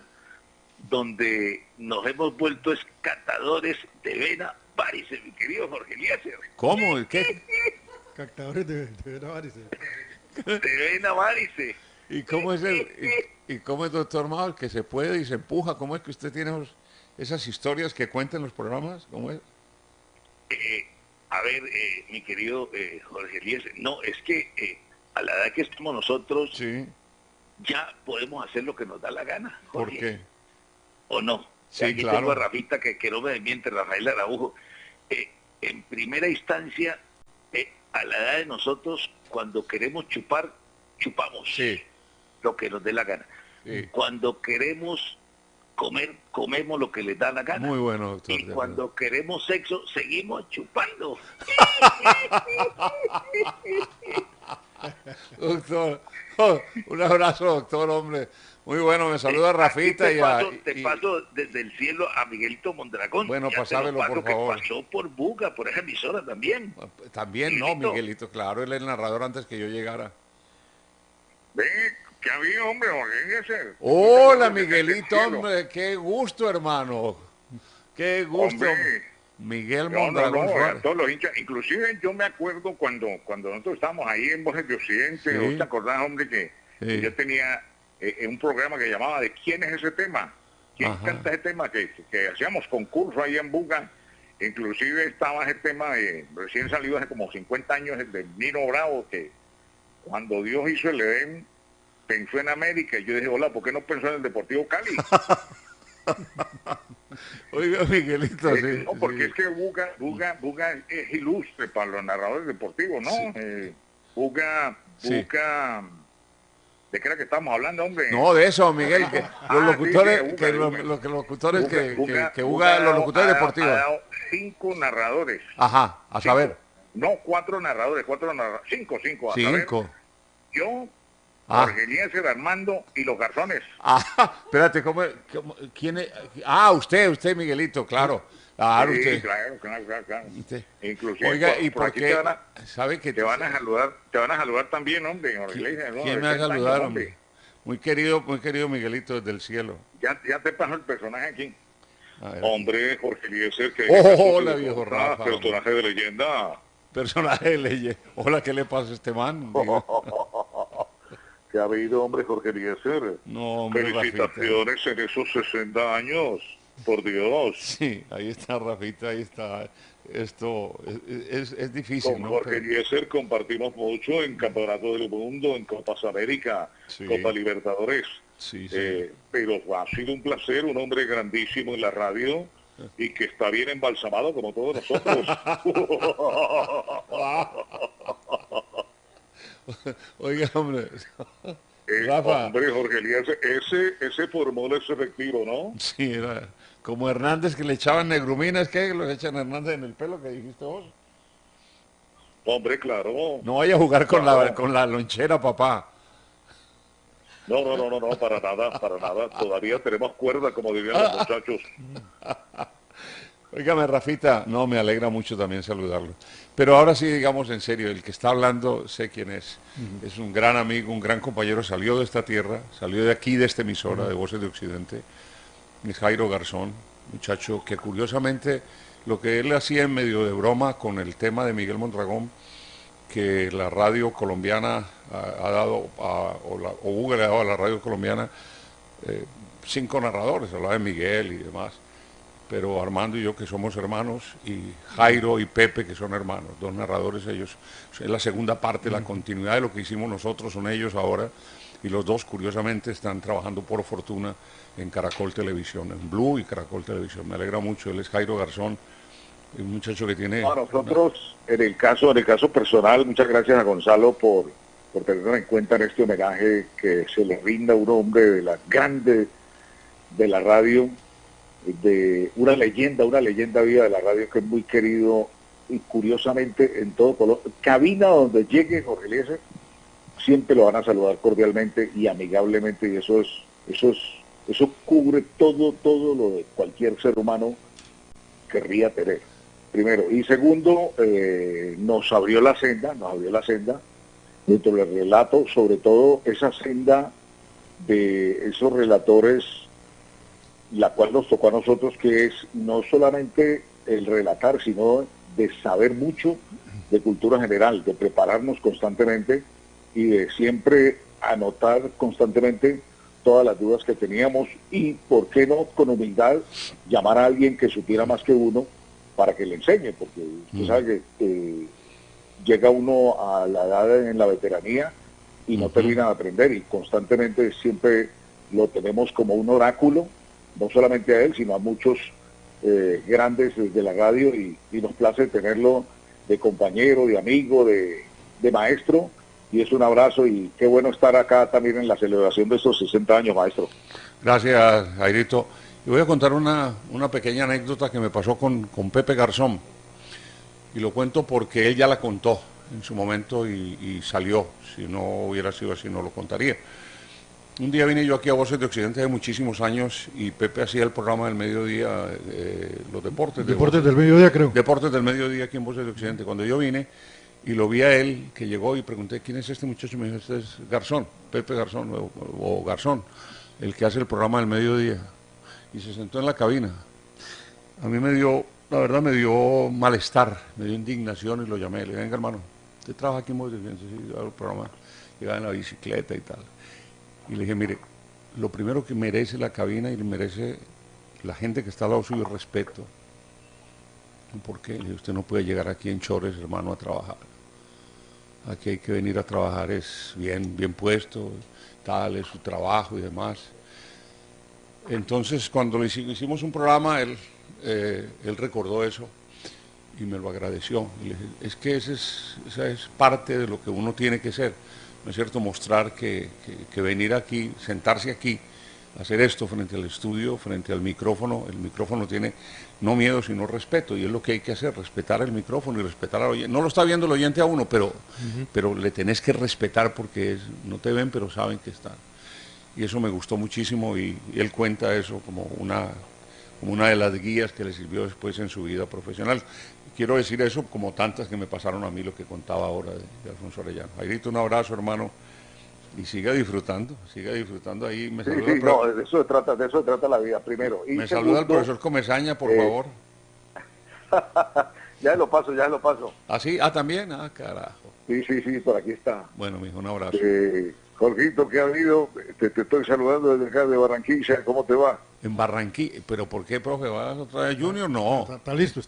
donde nos hemos vuelto escatadores de vena varices, mi querido Jorge Eliezer. ¿Cómo? ¿Qué? Captadores de vena varices. De vena varices. ¿Y cómo es doctor Mauro, que se puede y se empuja? ¿Cómo es que usted tiene esas historias que cuenta en los programas? ¿Cómo es? A ver, mi querido Jorge Eliezer, no, es que a la edad que estamos nosotros, sí, ya podemos hacer lo que nos da la gana, Jorge. ¿Por qué? ¿O no? Sí, aquí claro. tengo a Rafita, que no me desmiente, Rafael Araujo. En primera instancia, a la edad de nosotros, cuando queremos chupar, chupamos. Sí. Lo que nos dé la gana. Sí. Cuando queremos comer, comemos lo que les da la gana. Muy bueno, doctor. Y cuando queremos sexo, seguimos chupando. Doctor, un abrazo, doctor, hombre. Muy bueno, me saluda Rafita te paso desde el cielo a Miguelito Mondragón. Bueno, pasámelo, por favor. Que pasó por Buga, por esa emisora también. También, Miguelito. No, Miguelito, claro, él es el narrador antes que yo llegara. ¿Qué ha habido, hombre? Hola, Miguelito, hombre, qué gusto, hermano. Qué gusto. Hombre. Miguel Mondragón Suárez. Todos los hinchas. Inclusive yo me acuerdo cuando nosotros estábamos ahí en Voces de Occidente, Sí. ¿no te acordás, hombre, que yo tenía un programa que llamaba ¿De quién es ese tema? ¿Quién canta ese tema? Que hacíamos concurso ahí en Buga. Inclusive estaba ese tema recién salido hace como 50 años, el de Nino Bravo, que cuando Dios hizo el Edén, pensó en América. Y yo dije, hola, ¿por qué no pensó en el Deportivo Cali? Oiga, Miguelito, sí. No, porque sí. es que Buga es ilustre para los narradores deportivos, ¿no? Sí. Buga, Sí. ¿de qué era que estamos hablando, hombre? No, de eso, Miguel, que los locutores, sí, que Buga. los locutores Buga que Buga, los locutores ha deportivos. dado 5 narradores. Ajá, a saber. No, 4 narradores, 5, a saber. 5. Yo, Jorge Eliezer, Armando y los garzones. Espérate, ¿quién es? Usted, Miguelito, claro. Claro, Sí, usted. claro. Usted. Inclusive, Oiga, ¿y por aquí qué? ¿Sabe que te van a saludar también, hombre? Jorge Eliezer, ¿no? ¿Quién me va a saludar, hombre? Muy querido Miguelito desde el cielo. Ya te pasó el personaje aquí. A ver. Jorge Eliezer, que Hola, viejo Rafa. personaje de leyenda. Personaje de ley. Hola, ¿qué le pasa a este man? ¿Qué ha habido, hombre, Jorge Eliezer? No, hombre, felicitaciones Rafita. en esos 60 años, por Dios. Sí, ahí está Rafita, ahí está. Esto es difícil, Con ¿no? Jorge Eliezer compartimos mucho en Campeonato del Mundo, en Copas América, Sí. Copa Libertadores. Sí, sí. Pero ha sido un placer, un hombre grandísimo en la radio y que está bien embalsamado como todos nosotros. Oiga, hombre. Rafa. Hombre, Jorge Eliezer, ese formol es efectivo, ¿no? Sí, era como Hernández que le echaban negruminas, ¿qué? Los echan a Hernández en el pelo, que dijiste vos. Hombre, claro. No vaya a jugar con Claro. la lonchera, papá. No, para nada, para nada. Todavía tenemos cuerda, como dirían los muchachos. Óigame, Rafita, no, me alegra mucho también saludarlo. Pero ahora sí, digamos en serio, el que está hablando, sé quién es. Es un gran amigo, un gran compañero, salió de esta tierra, salió de aquí, de esta emisora, de Voces de Occidente. Es Jairo Garzón, muchacho que curiosamente lo que él hacía en medio de broma con el tema de Miguel Mondragón, que la radio colombiana ha dado, o Hugo le ha dado a la radio colombiana 5 narradores, hablaba de Miguel y demás, pero Armando y yo que somos hermanos, y Jairo y Pepe que son hermanos, 2 narradores ellos, es la segunda parte, la continuidad de lo que hicimos nosotros, son ellos ahora, y los 2 curiosamente están trabajando por fortuna en Caracol Televisión, en Blue y Caracol Televisión. Me alegra mucho, él es Jairo Garzón, un muchacho que tiene... No, nosotros, en el caso personal, muchas gracias a Gonzalo por tenernos en cuenta en este homenaje que se le rinda a un hombre de la grande de la radio, de una leyenda viva de la radio que es muy querido y curiosamente en todo Colombia. Cabina donde llegue Jorge Eliezer, siempre lo van a saludar cordialmente y amigablemente, y eso cubre todo lo de cualquier ser humano querría tener. Primero. Y segundo, nos abrió la senda dentro del relato, sobre todo esa senda de esos relatores, la cual nos tocó a nosotros, que es no solamente el relatar, sino de saber mucho de cultura general, de prepararnos constantemente y de siempre anotar constantemente todas las dudas que teníamos y, ¿por qué no, con humildad, llamar a alguien que supiera más que uno para que le enseñe? Porque usted sabe que llega uno a la edad en la veteranía y no termina de aprender, y constantemente siempre lo tenemos como un oráculo, no solamente a él, sino a muchos grandes de la radio, y nos place tenerlo de compañero, de amigo, de maestro, y es un abrazo, y qué bueno estar acá también en la celebración de estos 60 años, maestro. Gracias, Jairito. Y voy a contar una pequeña anécdota que me pasó con Pepe Garzón, y lo cuento porque él ya la contó en su momento y salió. Si no hubiera sido así, no lo contaría. Un día vine yo aquí a Voces de Occidente de muchísimos años, y Pepe hacía el programa del mediodía, los deportes. Deportes del mediodía, creo. Deportes del mediodía aquí en Voces de Occidente. Cuando yo vine y lo vi a él, que llegó, y pregunté, ¿quién es este muchacho? Me dijo, este es Garzón, Pepe Garzón, o Garzón, el que hace el programa del mediodía. Y se sentó en la cabina. A mí la verdad me dio malestar, me dio indignación, y lo llamé. Le dije, venga, hermano, usted trabaja aquí en Voces de Occidente, sí, yo hago el programa, llegaba en la bicicleta y tal. Y le dije, mire, lo primero que merece la cabina y merece la gente que está al lado suyo es respeto. ¿Por qué? Le dije, usted no puede llegar aquí en chores, hermano, a trabajar. Aquí hay que venir a trabajar, es bien puesto, tal, es su trabajo y demás. Entonces, cuando le hicimos un programa, él recordó eso y me lo agradeció. Y le dije, es que esa es parte de lo que uno tiene que ser. ¿No es cierto? Mostrar que venir aquí, sentarse aquí, hacer esto frente al estudio, frente al micrófono. El micrófono tiene no miedo, sino respeto, y es lo que hay que hacer, respetar el micrófono y respetar al oyente. No lo está viendo el oyente a uno, pero le tenés que respetar, porque no te ven, pero saben que están. Y eso me gustó muchísimo, y él cuenta eso como una de las guías que le sirvió después en su vida profesional. Quiero decir eso como tantas que me pasaron a mí, lo que contaba ahora de Alfonso Arellano. Jairito, un abrazo, hermano, y siga disfrutando ahí. Me saluda no, de eso se trata la vida, primero. Y me saluda el profesor Comesaña, por favor. Ya lo paso. ¿Ah, sí? También, carajo. Sí, por aquí está. Bueno, mijo, un abrazo. Jorgito, ¿qué ha habido? Te estoy saludando desde acá de Barranquilla, ¿cómo te va? En Barranquilla, ¿pero por qué, profe? ¿Vas otra vez Junior? No. Está listo.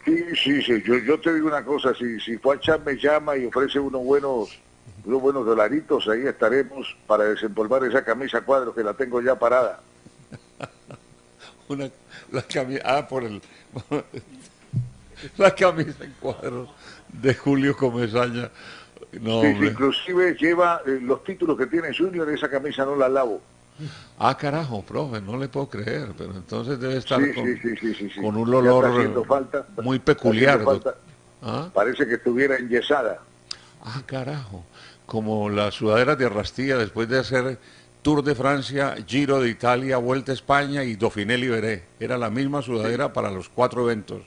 Sí, yo te digo una cosa, si Fuachán me llama y ofrece unos buenos dolaritos, ahí estaremos para desempolvar esa camisa a cuadros que la tengo ya parada. La camisa en cuadros de Julio Comesaña. No, sí, inclusive lleva los títulos que tiene Junior, esa camisa no la lavo. Carajo, profe, no le puedo creer, pero entonces debe estar con un olor muy peculiar. Parece que estuviera enyesada. Carajo. como las sudaderas de Arrastía después de hacer Tour de Francia, Giro de Italia, Vuelta a España y Dauphiné Libéré. Era la misma sudadera para los 4 eventos.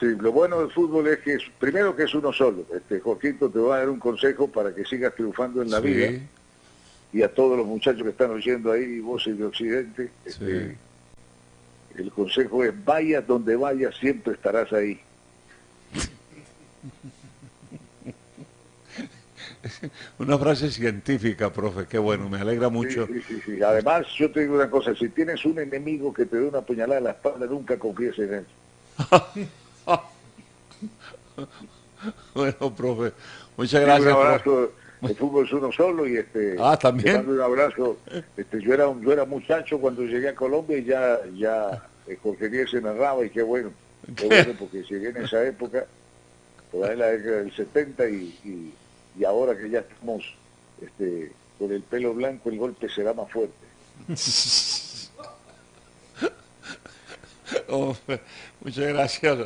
Sí, lo bueno del fútbol es que primero que es uno solo. Jorgito te va a dar un consejo para que sigas triunfando en la vida. Y a todos los muchachos que están oyendo ahí, Voces de Occidente, el consejo es: vayas donde vayas, siempre estarás ahí. Una frase científica, profe, qué bueno, me alegra mucho. Sí. Además, yo te digo una cosa: si tienes un enemigo que te dé una puñalada en la espalda, nunca confíes en él. Bueno, profe, muchas gracias. Un abrazo. El fútbol es uno solo y también. te mando un abrazo. Yo era muchacho cuando llegué a Colombia y ya Jorge Díaz se narraba, y qué bueno porque llegué en esa época, por ahí en la década del 70 y ahora que ya estamos con el pelo blanco, el golpe será más fuerte. Muchas gracias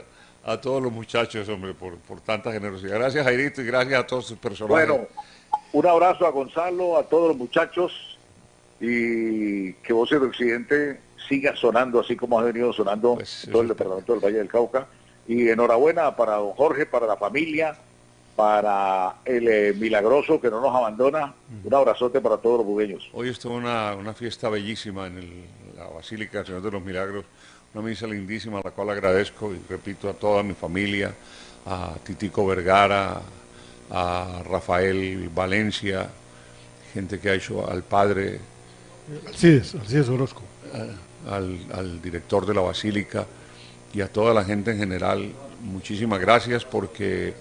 a todos los muchachos, hombre, por tanta generosidad. Gracias, Jairito, y gracias a todos sus personajes. Bueno, un abrazo a Gonzalo, a todos los muchachos, y que Voces de Occidente siga sonando así como ha venido sonando en todo el departamento del Valle del Cauca. Y enhorabuena para don Jorge, para la familia, para el Milagroso que no nos abandona. Un abrazote para todos los bugueños. Hoy estuvo una fiesta bellísima en la Basílica del Señor de los Milagros, una misa lindísima, a la cual agradezco, y repito, a toda mi familia, a Titico Vergara, a Rafael Valencia, gente que ha hecho al padre, Alcides Orozco, al director de la Basílica, y a toda la gente en general. Muchísimas gracias, porque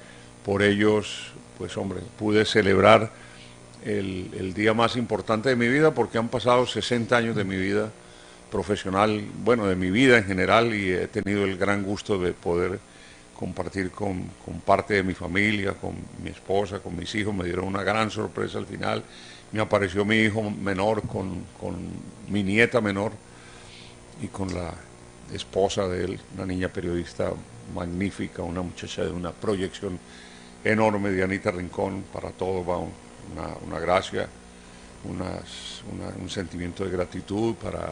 por ellos, pues hombre, pude celebrar el día más importante de mi vida, porque han pasado 60 años de mi vida profesional, bueno, de mi vida en general, y he tenido el gran gusto de poder compartir con parte de mi familia, con mi esposa, con mis hijos. Me dieron una gran sorpresa al final. Me apareció mi hijo menor con mi nieta menor y con la esposa de él, una niña periodista magnífica, una muchacha de una proyección enorme, Dianita Rincón. Para todo va una gracia, un sentimiento de gratitud para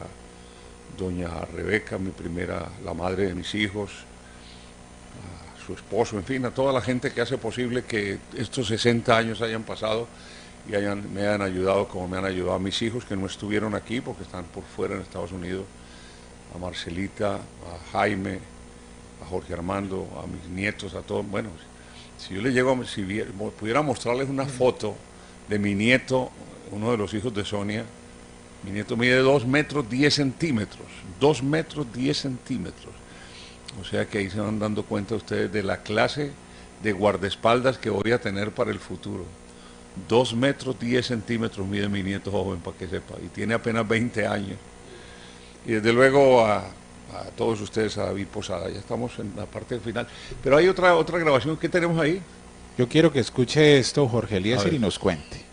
doña Rebeca, la madre de mis hijos, a su esposo, en fin, a toda la gente que hace posible que estos 60 años hayan pasado y me hayan ayudado como me han ayudado a mis hijos, que no estuvieron aquí porque están por fuera en Estados Unidos, a Marcelita, a Jaime, a Jorge Armando, a mis nietos, a todos. Bueno, si yo les pudiera mostrarles una foto de mi nieto, uno de los hijos de Sonia. Mi nieto mide 2 metros 10 centímetros, 2 metros 10 centímetros. O sea que ahí se van dando cuenta ustedes de la clase de guardaespaldas que voy a tener para el futuro. 2 metros 10 centímetros mide mi nieto joven, para que sepa, y tiene apenas 20 años. Y desde luego a todos ustedes, a David Posada. Ya estamos en la parte final. Pero hay otra grabación que tenemos ahí. Yo quiero que escuche esto Jorge Eliezer y nos cuente.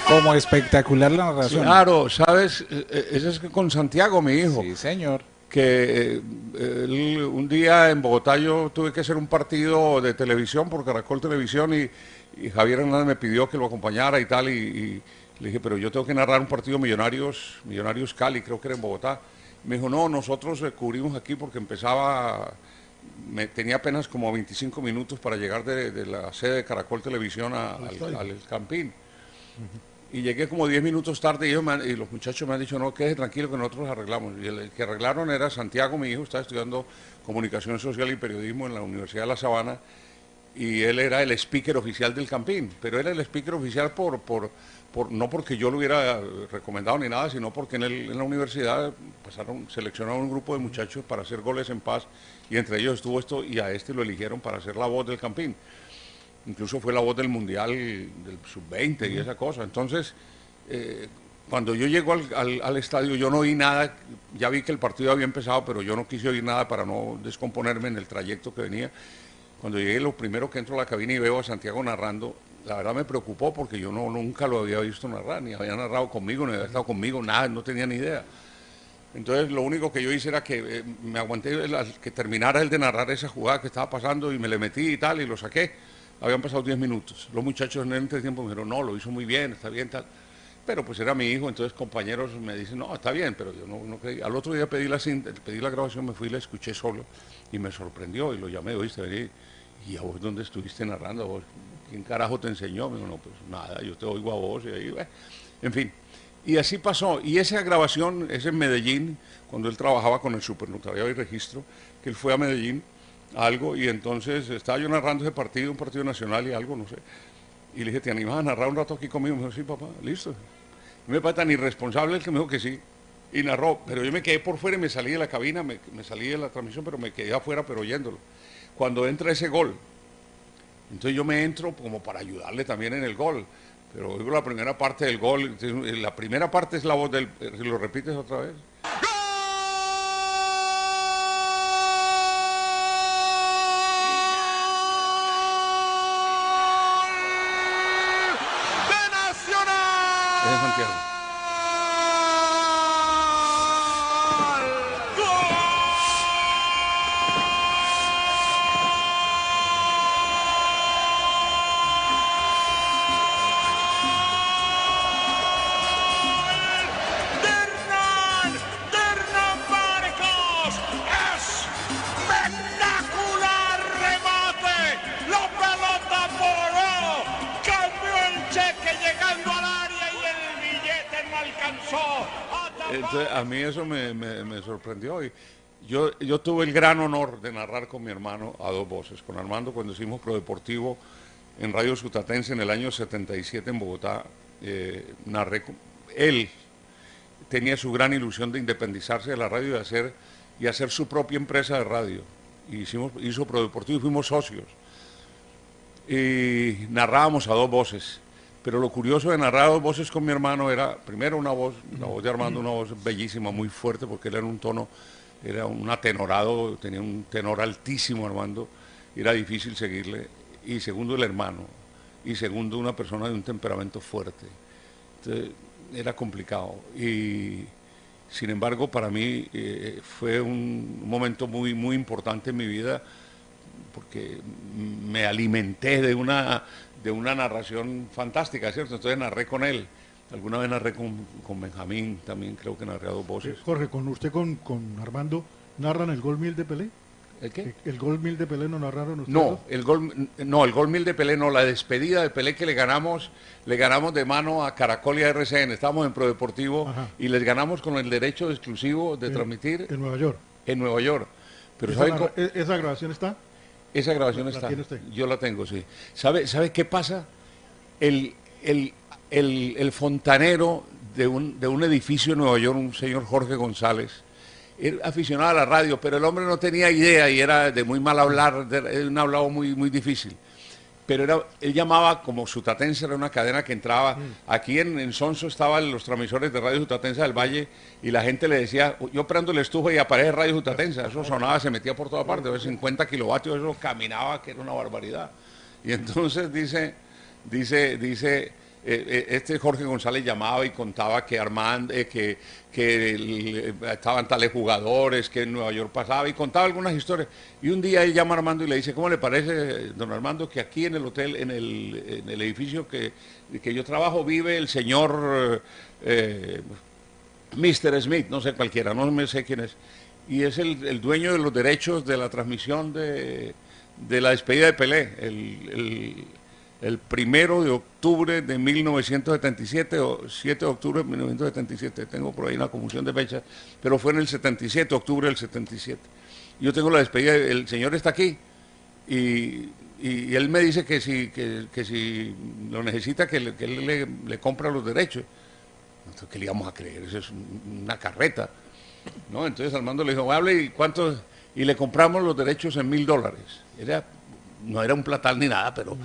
Como espectacular la narración. Claro, ¿sabes? Eso es con Santiago, mi hijo. Sí, señor. Que un día en Bogotá yo tuve que hacer un partido de televisión por Caracol Televisión y Javier Hernández me pidió que lo acompañara y tal, y le dije, pero yo tengo que narrar un partido Millonarios Cali, creo que era en Bogotá. Me dijo, no, nosotros cubrimos aquí porque tenía apenas como 25 minutos para llegar de la sede de Caracol Televisión al Campín. Y llegué como 10 minutos tarde y los muchachos me han dicho, no, quédese tranquilo que nosotros arreglamos. Y el que arreglaron era Santiago, mi hijo, está estudiando Comunicación Social y Periodismo en la Universidad de La Sabana. y él era el speaker oficial del Campín, pero era el speaker oficial no porque yo lo hubiera recomendado ni nada, sino porque en la universidad seleccionaron un grupo de muchachos para hacer goles en paz, y entre ellos estuvo esto, y a este lo eligieron para ser la voz del Campín. Incluso fue la voz del Mundial del Sub-20 y esa cosa. Entonces, cuando yo llego al estadio, yo no oí nada, ya vi que el partido había empezado, pero yo no quise oír nada para no descomponerme en el trayecto que venía. Cuando llegué, lo primero que entro a la cabina y veo a Santiago narrando, la verdad me preocupó porque yo nunca lo había visto narrar, ni había narrado conmigo, ni había estado conmigo, nada, no tenía ni idea. Entonces lo único que yo hice era que me aguanté que terminara el de narrar esa jugada que estaba pasando, y me le metí y tal, y lo saqué. Habían pasado 10 minutos. Los muchachos en el entretiempo me dijeron, no, lo hizo muy bien, está bien, tal. Pero pues era mi hijo, entonces compañeros me dicen, no, está bien, pero yo no creí. Al otro día pedí la grabación, me fui y la escuché solo, y me sorprendió, y lo llamé, oíste, vení, ¿y a vos dónde estuviste narrando? ¿A vos? ¿Quién carajo te enseñó? Me dijo, no, pues nada, yo te oigo a vos, y ahí, en fin. Y así pasó, y esa grabación es en Medellín, cuando él trabajaba con el Supernotariado y Registro, que él fue a Medellín, algo, y entonces estaba yo narrando ese partido, un partido nacional y algo, no sé, y le dije, ¿te animas a narrar un rato aquí conmigo? Me dijo, sí, papá, listo. Y me parece tan irresponsable el que me dijo que sí, y narró, pero yo me quedé por fuera y me salí de la cabina, me salí de la transmisión, pero me quedé afuera, pero oyéndolo. Cuando entra ese gol, entonces yo me entro como para ayudarle también en el gol, pero oigo la primera parte del gol, la primera parte es la voz del, si lo repites otra vez. Es Santiago. Entonces, a mí eso me sorprendió, y yo tuve el gran honor de narrar con mi hermano a dos voces, con Armando cuando hicimos Prodeportivo en Radio Sutatense en el año 77 en Bogotá. Narré él tenía su gran ilusión de independizarse de la radio y hacer su propia empresa de radio. Hizo Prodeportivo y fuimos socios. Y narrábamos a dos voces. Pero lo curioso de narrar a dos voces con mi hermano era, primero una voz, la voz de Armando, una voz bellísima, muy fuerte, porque él era un tono, era un atenorado, tenía un tenor altísimo Armando, y era difícil seguirle. Y segundo, el hermano. Y segundo, una persona de un temperamento fuerte. Entonces, era complicado. Y sin embargo, para mí fue un momento muy, muy importante en mi vida, porque me alimenté de una narración fantástica, ¿cierto? Entonces narré con él. Alguna vez narré con Benjamín, también creo que narré a dos voces. Jorge, con Armando, ¿narran el gol 1000 de Pelé? ¿El qué? ¿El gol 1000 de Pelé no narraron ustedes? No, el gol 1000 de Pelé no, la despedida de Pelé que le ganamos de mano a Caracol y a RCN. Estábamos en Prodeportivo. Ajá. Y les ganamos con el derecho exclusivo de transmitir. En Nueva York. En Nueva York. Pero ¿Esa grabación está? Esa grabación está. ¿Tiene usted? Yo la tengo, sí. ¿Sabe qué pasa? El fontanero de un edificio en Nueva York, un señor Jorge González, era aficionado a la radio, pero el hombre no tenía idea y era de muy mal hablar, de un hablado muy, muy difícil. Pero él llamaba, como Sutatense era una cadena que entraba, aquí en Sonso estaban los transmisores de Radio Sutatense del Valle, y la gente le decía, yo prendo el estufa y aparece Radio Sutatense, eso sonaba, se metía por toda parte, de 50 kilovatios, eso caminaba, que era una barbaridad. Y entonces dice este Jorge González llamaba y contaba que Armando, que estaban tales jugadores, que en Nueva York pasaba, y contaba algunas historias. Y un día él llama a Armando y le dice, ¿cómo le parece, don Armando, que aquí en el hotel, en el edificio que yo trabajo, vive el señor Mr. Smith, no sé cualquiera, no me sé quién es, y es el dueño de los derechos de la transmisión de la despedida de Pelé, el 1 de octubre de 1977, o 7 de octubre de 1977, tengo por ahí una confusión de fechas, pero fue en el 77, octubre del 77. Yo tengo la despedida, el señor está aquí, y y él me dice que si lo necesita, que él le compra los derechos. Entonces, ¿qué le íbamos a creer? Eso es una carreta, ¿no? Entonces Armando le dijo, hable, ¿y cuánto? Y le compramos los derechos en $1000. No era un platal ni nada, pero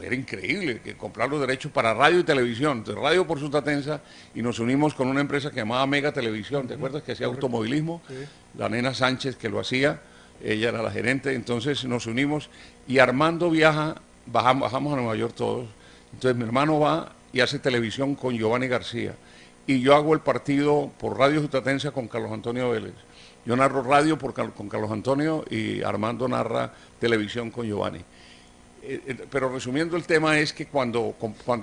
era increíble que comprar los derechos para radio y televisión. Entonces, Radio por Sutatensa, y nos unimos con una empresa que llamaba Mega Televisión, ¿te acuerdas? Que hacía automovilismo, sí. La nena Sánchez que lo hacía, ella era la gerente, entonces nos unimos y Armando bajamos a Nueva York todos. Entonces mi hermano va y hace televisión con Giovanni García y yo hago el partido por Radio Sutatensa con Carlos Antonio Vélez. Yo narro radio con Carlos Antonio y Armando narra televisión con Giovanni. Pero resumiendo el tema es que cuando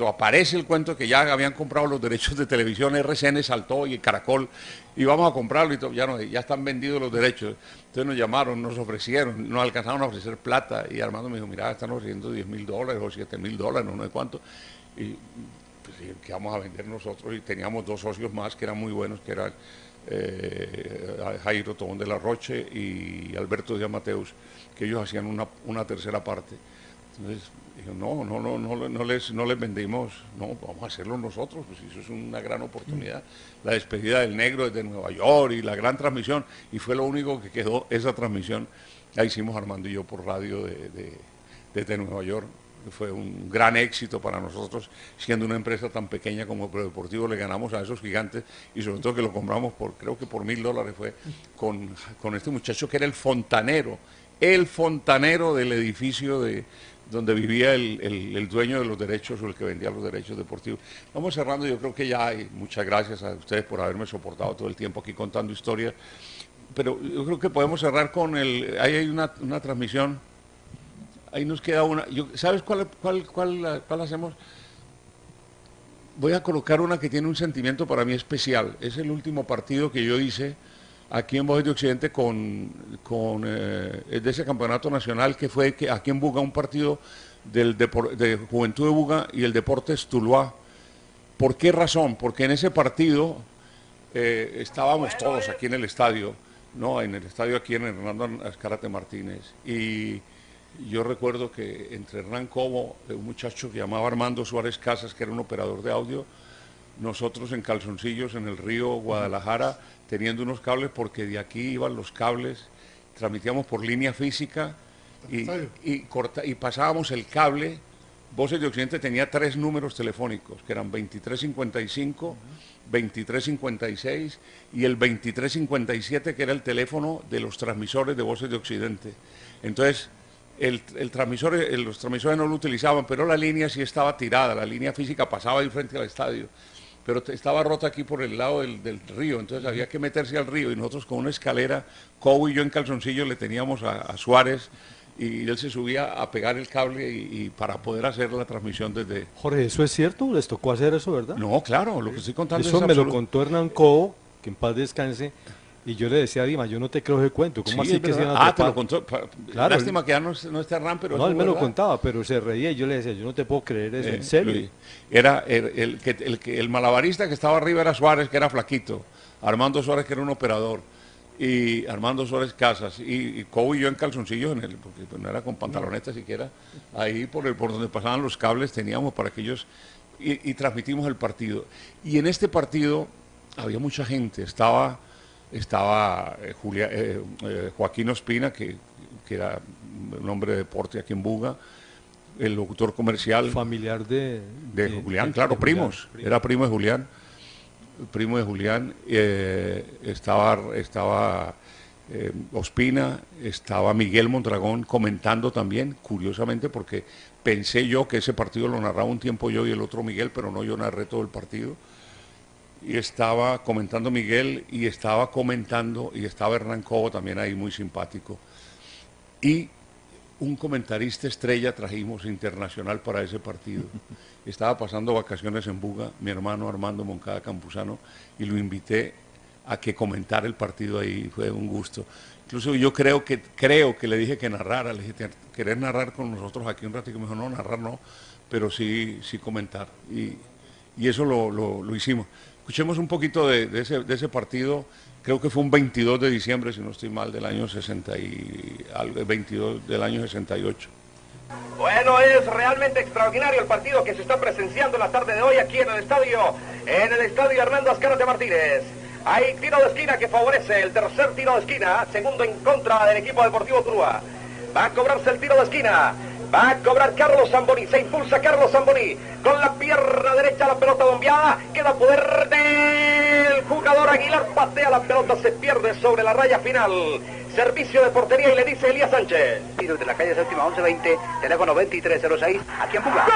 aparece el cuento que ya habían comprado los derechos de televisión, RCN saltó y Caracol, y vamos a comprarlo y todo, ya están vendidos los derechos. Entonces nos llamaron, nos ofrecieron, nos alcanzaron a ofrecer plata y Armando me dijo, mira, están ofreciendo $10,000 o $7,000, no sé cuánto, y pues, ¿qué vamos a vender nosotros? Y teníamos 2 socios más que eran muy buenos, que eran Jairo Tobón de la Roche y Alberto Díaz Mateus, que ellos hacían una tercera parte. Entonces dijo, no les vendimos, no, vamos a hacerlo nosotros, pues eso es una gran oportunidad. La despedida del negro desde Nueva York y la gran transmisión, y fue lo único que quedó, esa transmisión, la hicimos Armando y yo por radio desde Nueva York. Fue un gran éxito para nosotros, siendo una empresa tan pequeña como Prodeportivo, le ganamos a esos gigantes y sobre todo que lo compramos creo que por $1,000 fue con este muchacho que era el fontanero del edificio donde vivía el dueño de los derechos o el que vendía los derechos deportivos. Vamos cerrando, yo creo que ya hay, muchas gracias a ustedes por haberme soportado todo el tiempo aquí contando historias, pero yo creo que podemos cerrar con ahí hay una transmisión. Ahí nos queda una. ¿Sabes cuál hacemos? Voy a colocar una que tiene un sentimiento para mí especial. Es el último partido que yo hice aquí en Voces de Occidente de ese campeonato nacional que fue aquí en Buga, un partido de Juventud de Buga y el Deportes Tuluá. ¿Por qué razón? Porque en ese partido estábamos todos aquí en el estadio, ¿no? En el estadio aquí en Hernando Azcárate Martínez. Y yo recuerdo que entre Hernán Cobo, un muchacho que llamaba Armando Suárez Casas, que era un operador de audio, nosotros en calzoncillos en el río Guadalajara, teniendo unos cables, porque de aquí iban los cables, transmitíamos por línea física y pasábamos el cable. Voces de Occidente tenía 3 números telefónicos, que eran 2355, 2356 y el 2357, que era el teléfono de los transmisores de Voces de Occidente. Entonces, los transmisores no lo utilizaban, pero la línea sí estaba tirada, la línea física pasaba ahí frente al estadio, pero estaba rota aquí por el lado del río, entonces había que meterse al río y nosotros con una escalera, Cobo y yo en calzoncillo le teníamos a Suárez y él se subía a pegar el cable y para poder hacer la transmisión desde... Jorge, ¿eso es cierto? ¿Les tocó hacer eso, verdad? No, claro, lo que estoy contando eso me lo contó Hernán Cobo, que en paz descanse. Y yo le decía a Dima, yo no te creo ese cuento. ¿Cómo sí, así que se iban a te lo contó. Claro, lástima que ya no esté Hernán, pero... No, él me lo contaba, pero se reía y yo le decía, yo no te puedo creer eso, en serio. Luis, era el malabarista que estaba arriba era Suárez, que era flaquito. Armando Suárez, que era un operador. Y Armando Suárez Casas. Y Cobo y yo en calzoncillos, porque pues, no era con pantaloneta siquiera. Ahí por donde pasaban los cables teníamos para que ellos... Y transmitimos el partido. Y en este partido había mucha gente. Estaba Joaquín Ospina, que era un hombre de deporte aquí en Buga, el locutor comercial. Familiar de Julián, claro, primos. Era primo de Julián. Estaba Ospina, estaba Miguel Mondragón comentando también, curiosamente, porque pensé yo que ese partido lo narraba un tiempo yo y el otro Miguel, pero no, yo narré todo el partido. Y estaba comentando Miguel y estaba Hernán Cobo también ahí muy simpático. Y un comentarista estrella trajimos internacional para ese partido. Estaba pasando vacaciones en Buga, mi hermano Armando Moncada Campuzano, y lo invité a que comentara el partido ahí, fue un gusto. Incluso yo creo que le dije que narrara, le dije, ¿querés narrar con nosotros aquí un ratito? Y me dijo, no, narrar no, pero sí comentar. Y eso lo hicimos. Escuchemos un poquito de ese partido, creo que fue un 22 de diciembre, si no estoy mal, del año 22 del año 68. Bueno, es realmente extraordinario el partido que se está presenciando en la tarde de hoy aquí en el estadio Hernando Azcárate Martínez. Hay tiro de esquina que favorece el tercer tiro de esquina, segundo en contra del equipo Deportivo Tuluá. Va a cobrarse el tiro de esquina. Va a cobrar Carlos Zamboni, se impulsa Carlos Zamboni, con la pierna derecha la pelota bombeada, queda poder del jugador Aguilar, patea la pelota, se pierde sobre la raya final, servicio de portería y le dice Elías Sánchez. Tiro de la calle Séptima 1120, teléfono 2306, aquí en Buga.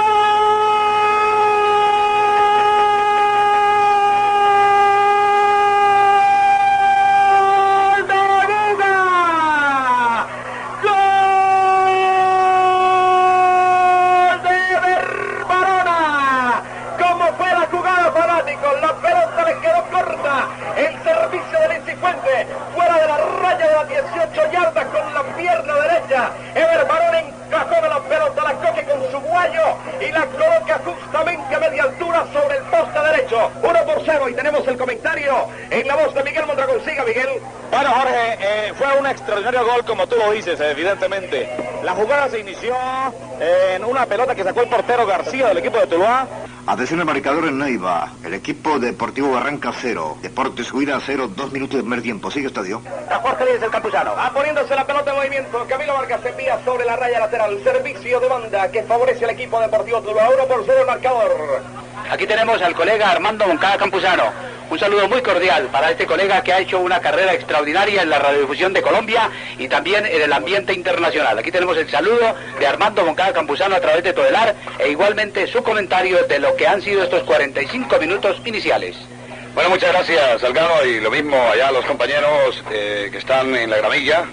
Fuera de la raya de las 18 yardas con la pierna derecha. Ever Barón encajó de la pelota, la coge con su guayo y la coloca justamente a media altura sobre el poste derecho. 1-0 y tenemos el comentario en la voz de Miguel Mondragón. Siga, Miguel. Bueno, Jorge, fue un extraordinario gol, como tú lo dices, evidentemente. La jugada se inició en una pelota que sacó el portero García del equipo de Tuluá. Atención al marcador en Neiva. El equipo Deportivo Barranca 0. Deportes Huila 0, 2 minutos de primer tiempo. Sigue estadio. A Jorge Líder, el campusano. Va poniéndose la pelota en movimiento. Camilo Vargas se envía sobre la raya lateral. Servicio de banda que favorece al equipo Deportivo Tuluá. 1-0 el marcador. Aquí tenemos al colega Armando Moncada Campuzano. Un saludo muy cordial para este colega que ha hecho una carrera extraordinaria en la radiodifusión de Colombia y también en el ambiente internacional. Aquí tenemos el saludo de Armando Moncada Campuzano a través de Todelar e igualmente su comentario de lo que han sido estos 45 minutos iniciales. Bueno, muchas gracias, Salgado, y lo mismo allá a los compañeros que están en la gramilla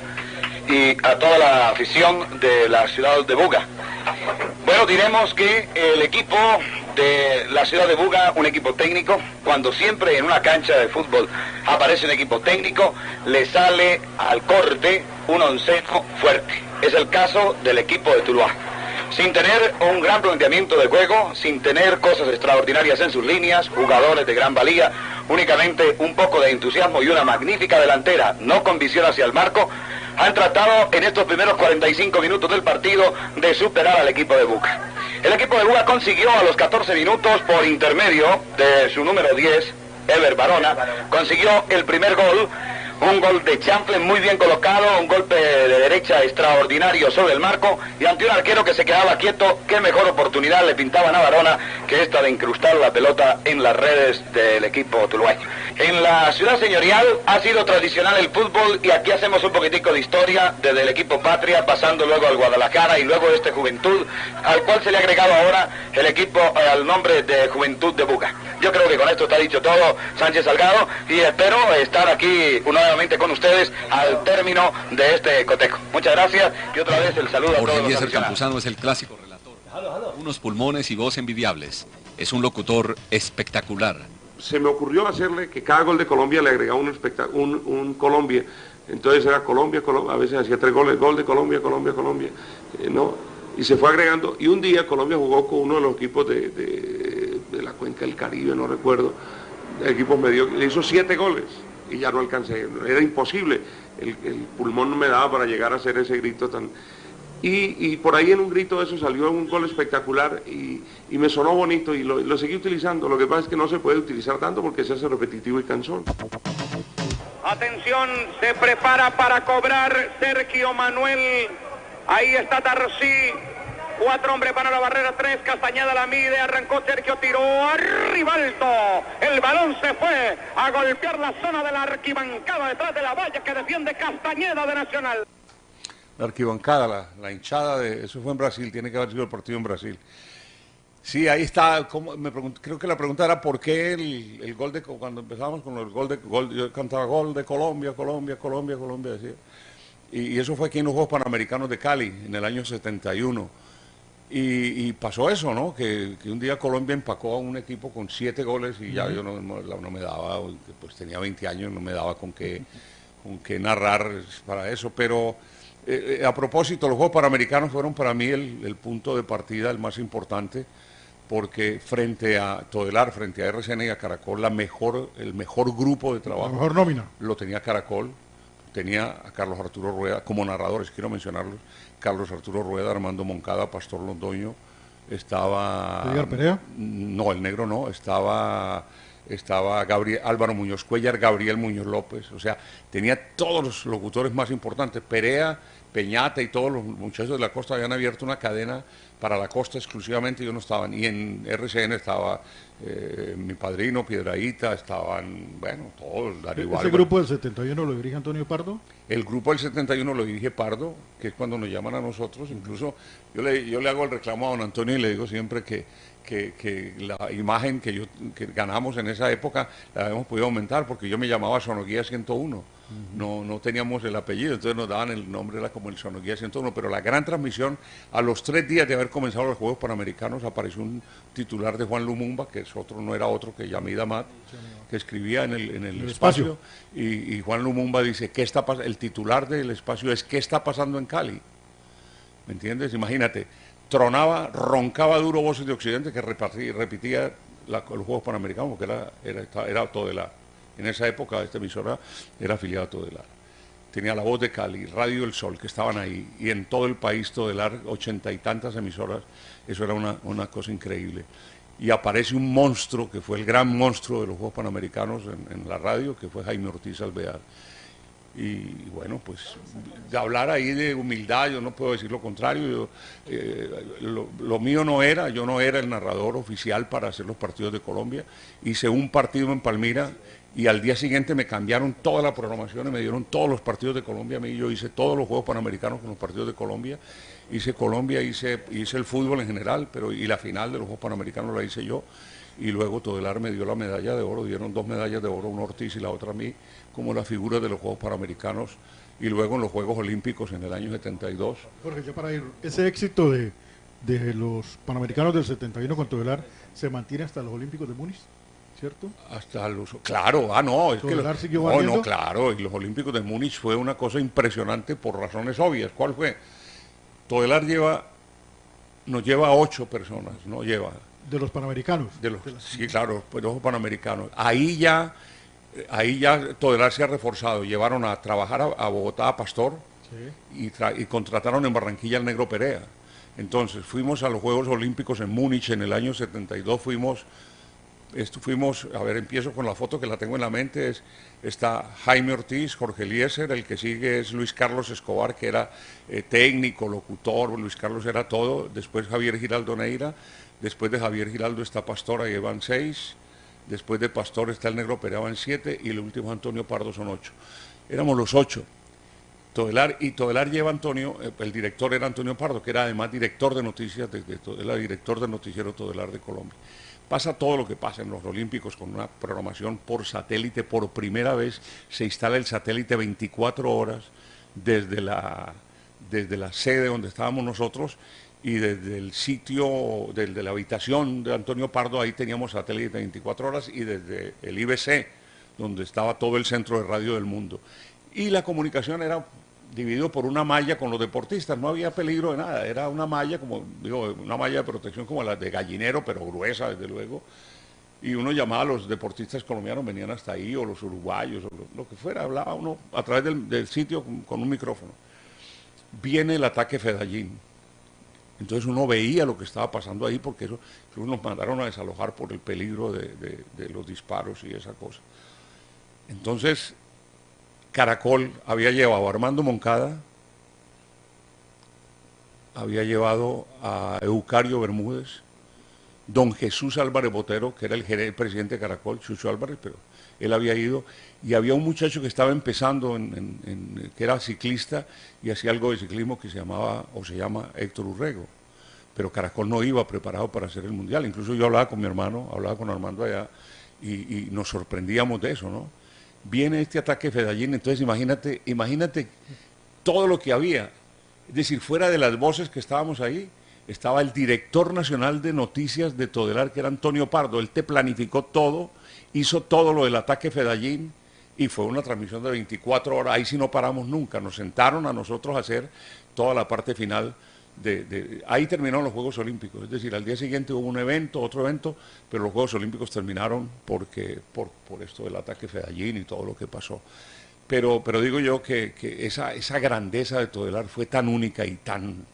y a toda la afición de la ciudad de Buga. Bueno, diremos que el equipo de la ciudad de Buga, un equipo técnico, cuando siempre en una cancha de fútbol aparece un equipo técnico, le sale al corte un onceno fuerte. Es el caso del equipo de Tuluá. Sin tener un gran planteamiento de juego, sin tener cosas extraordinarias en sus líneas, jugadores de gran valía, únicamente un poco de entusiasmo y una magnífica delantera, no con visión hacia el marco, han tratado en estos primeros 45 minutos del partido de superar al equipo de Buga. El equipo de Buga consiguió a los 14 minutos, por intermedio de su número 10, Ever Barona, consiguió el primer gol. Un gol de chanfle muy bien colocado, un golpe de derecha extraordinario sobre el marco y ante un arquero que se quedaba quieto. Qué mejor oportunidad le pintaban a Barona que esta de incrustar la pelota en las redes del equipo tulueño. En la ciudad señorial ha sido tradicional el fútbol y aquí hacemos un poquitico de historia desde el equipo Patria, pasando luego al Guadalajara y luego este Juventud, al cual se le ha agregado ahora el equipo al nombre de Juventud de Buga. Yo creo que con esto está dicho todo, Sánchez Salgado, y espero estar aquí nuevamente con ustedes al término de este cotejo. Muchas gracias y otra vez el saludo a todos los Jorge aficionados. Campuzano es el clásico relator. Unos pulmones y voz envidiables. Es un locutor espectacular. Se me ocurrió hacerle que cada gol de Colombia le agregaba un Colombia. Entonces era Colombia, a veces hacía 3 goles, gol de Colombia, ¿no? Y se fue agregando. Y un día Colombia jugó con uno de los equipos de la cuenca del Caribe, no recuerdo. El equipo le hizo 7 goles y ya no alcancé. Era imposible. El pulmón no me daba para llegar a hacer ese grito tan... Y por ahí en un grito de eso salió un gol espectacular y me sonó bonito y lo seguí utilizando. Lo que pasa es que no se puede utilizar tanto porque se hace repetitivo y cansón. Atención, se prepara para cobrar Sergio Manuel. Ahí está Tarcí. 4 hombres van a la barrera, 3, Castañeda la mide, arrancó Sergio, tiró arriba alto. El balón se fue a golpear la zona de la arquibancada detrás de la valla que defiende Castañeda de Nacional. La arquibancada, la hinchada, eso fue en Brasil, tiene que haber sido el partido en Brasil. Sí, ahí está, creo que la pregunta era por qué el gol de, cuando empezamos con el gol, yo cantaba gol de Colombia, decía. Y eso fue aquí en los Juegos Panamericanos de Cali, en el año 71. Y pasó eso, ¿no? Que un día Colombia empacó a un equipo con 7 goles y ya yo no me daba, pues tenía 20 años, no me daba con qué narrar para eso. Pero a propósito, los Juegos Panamericanos fueron para mí el punto de partida, el más importante, porque frente a Todelar, frente a RCN y a Caracol, el mejor grupo de trabajo. La mejor nómina. Lo tenía Caracol. tenía a Carlos Arturo Rueda como narradores, quiero mencionarlos, Carlos Arturo Rueda, Armando Moncada, Pastor Londoño, estaba... ¿Edgar Perea? No, el negro no, estaba Álvaro Muñoz Cuellar, Gabriel Muñoz López, o sea, tenía todos los locutores más importantes, Perea, Peñata y todos los muchachos de la costa habían abierto una cadena para la costa exclusivamente, yo no estaban, y en RCN estaba mi padrino, Piedrahíta, estaban, bueno, todos, Darío ¿Ese grupo del 71 lo dirige Antonio Pardo? El grupo del 71 lo dirige Pardo, que es cuando nos llaman a nosotros, incluso yo le hago el reclamo a don Antonio y le digo siempre que la imagen que ganamos en esa época la habíamos podido aumentar, porque yo me llamaba Sonoguía 101, no teníamos el apellido, entonces nos daban el nombre, era como el Sonoguía 101, pero la gran transmisión, a los 3 días de haber comenzado los Juegos Panamericanos, apareció un titular de Juan Lumumba, que es otro, no era otro que Yamid Amat, que escribía en el espacio, y Juan Lumumba dice, ¿qué está pasando? El titular del espacio es, ¿qué está pasando en Cali? ¿Me entiendes? Imagínate, tronaba, roncaba duro Voces de Occidente, que repetía los Juegos Panamericanos, porque era Todelar. En esa época esta emisora era afiliada a Todelar. Tenía La Voz de Cali, Radio El Sol, que estaban ahí, y en todo el país Todelar, 80 y tantas emisoras, eso era una cosa increíble. Y aparece un monstruo, que fue el gran monstruo de los Juegos Panamericanos en la radio, que fue Jaime Ortiz Alvear. Y bueno, pues de hablar ahí de humildad, yo no puedo decir lo contrario, lo mío yo no era el narrador oficial para hacer los partidos de Colombia, hice un partido en Palmira y al día siguiente me cambiaron toda la programación y me dieron todos los partidos de Colombia a mí, yo hice todos los Juegos Panamericanos con los partidos de Colombia, hice Colombia, hice el fútbol en general, y la final de los Juegos Panamericanos la hice yo. Y luego Todelar me dio la medalla de oro, dieron 2 medallas de oro, una a Ortiz y la otra a mí, como la figura de los Juegos Panamericanos, y luego en los Juegos Olímpicos en el año 72. Jorge, ya para ir, ese éxito de los Panamericanos del 71 con Todelar se mantiene hasta los Olímpicos de Múnich, ¿cierto? Hasta los... Claro, es ¿Todelar que... siguió valiendo? No, claro, y los Olímpicos de Múnich fue una cosa impresionante por razones obvias. ¿Cuál fue? Todelar nos lleva a 8 personas, no lleva... De los Panamericanos. Sí, claro, pues los Panamericanos. Ahí ya Todelar se ha reforzado. Llevaron a trabajar a Bogotá a Pastor, sí, y contrataron en Barranquilla al Negro Perea. Entonces fuimos a los Juegos Olímpicos en Múnich en el año 72, fuimos, a ver, empiezo con la foto que la tengo en la mente, está Jaime Ortiz, Jorge Eliezer, el que sigue es Luis Carlos Escobar, que era técnico, locutor, Luis Carlos era todo, después Javier Giraldo Neira, después de Javier Giraldo está Pastor, ahí van 6, después de Pastor está el Negro Perea, van 7, y el último Antonio Pardo son 8. Éramos los 8. Todelar lleva Antonio, el director era Antonio Pardo, que era además director de noticias, era director del noticiero Todelar de Colombia. Pasa todo lo que pasa en los Olímpicos con una programación por satélite, por primera vez se instala el satélite 24 horas desde la sede donde estábamos nosotros, y desde el sitio, desde la habitación de Antonio Pardo, ahí teníamos satélite 24 horas, y desde el IBC, donde estaba todo el centro de radio del mundo. Y la comunicación era dividido por una malla con los deportistas, no había peligro de nada, era una malla, como digo, una malla de protección como la de Gallinero, pero gruesa desde luego, y uno llamaba a los deportistas colombianos, venían hasta ahí, o los uruguayos, o lo que fuera, hablaba uno a través del sitio con un micrófono. Viene el ataque Fedallín, entonces uno veía lo que estaba pasando ahí, porque eso nos mandaron a desalojar por el peligro de los disparos y esa cosa. Entonces Caracol había llevado a Armando Moncada, había llevado a Eucario Bermúdez, don Jesús Álvarez Botero, que era el presidente de Caracol, Chucho Álvarez, pero él había ido, y había un muchacho que estaba empezando, que era ciclista y hacía algo de ciclismo, que se llama Héctor Urrego, pero Caracol no iba preparado para hacer el Mundial. Incluso yo hablaba con mi hermano, hablaba con Armando allá, y nos sorprendíamos de eso, ¿no? Viene este ataque Fedallín, entonces imagínate todo lo que había, es decir, fuera de las voces que estábamos ahí, estaba el director nacional de noticias de Todelar, que era Antonio Pardo. Él te planificó todo, hizo todo lo del ataque Fedallín, y fue una transmisión de 24 horas, ahí sí no paramos nunca, nos sentaron a nosotros a hacer toda la parte final, ahí terminaron los Juegos Olímpicos, es decir, al día siguiente hubo un evento, otro evento, pero los Juegos Olímpicos terminaron por esto del ataque Fedallín y todo lo que pasó. pero digo yo que esa grandeza de Todelar fue tan única y tan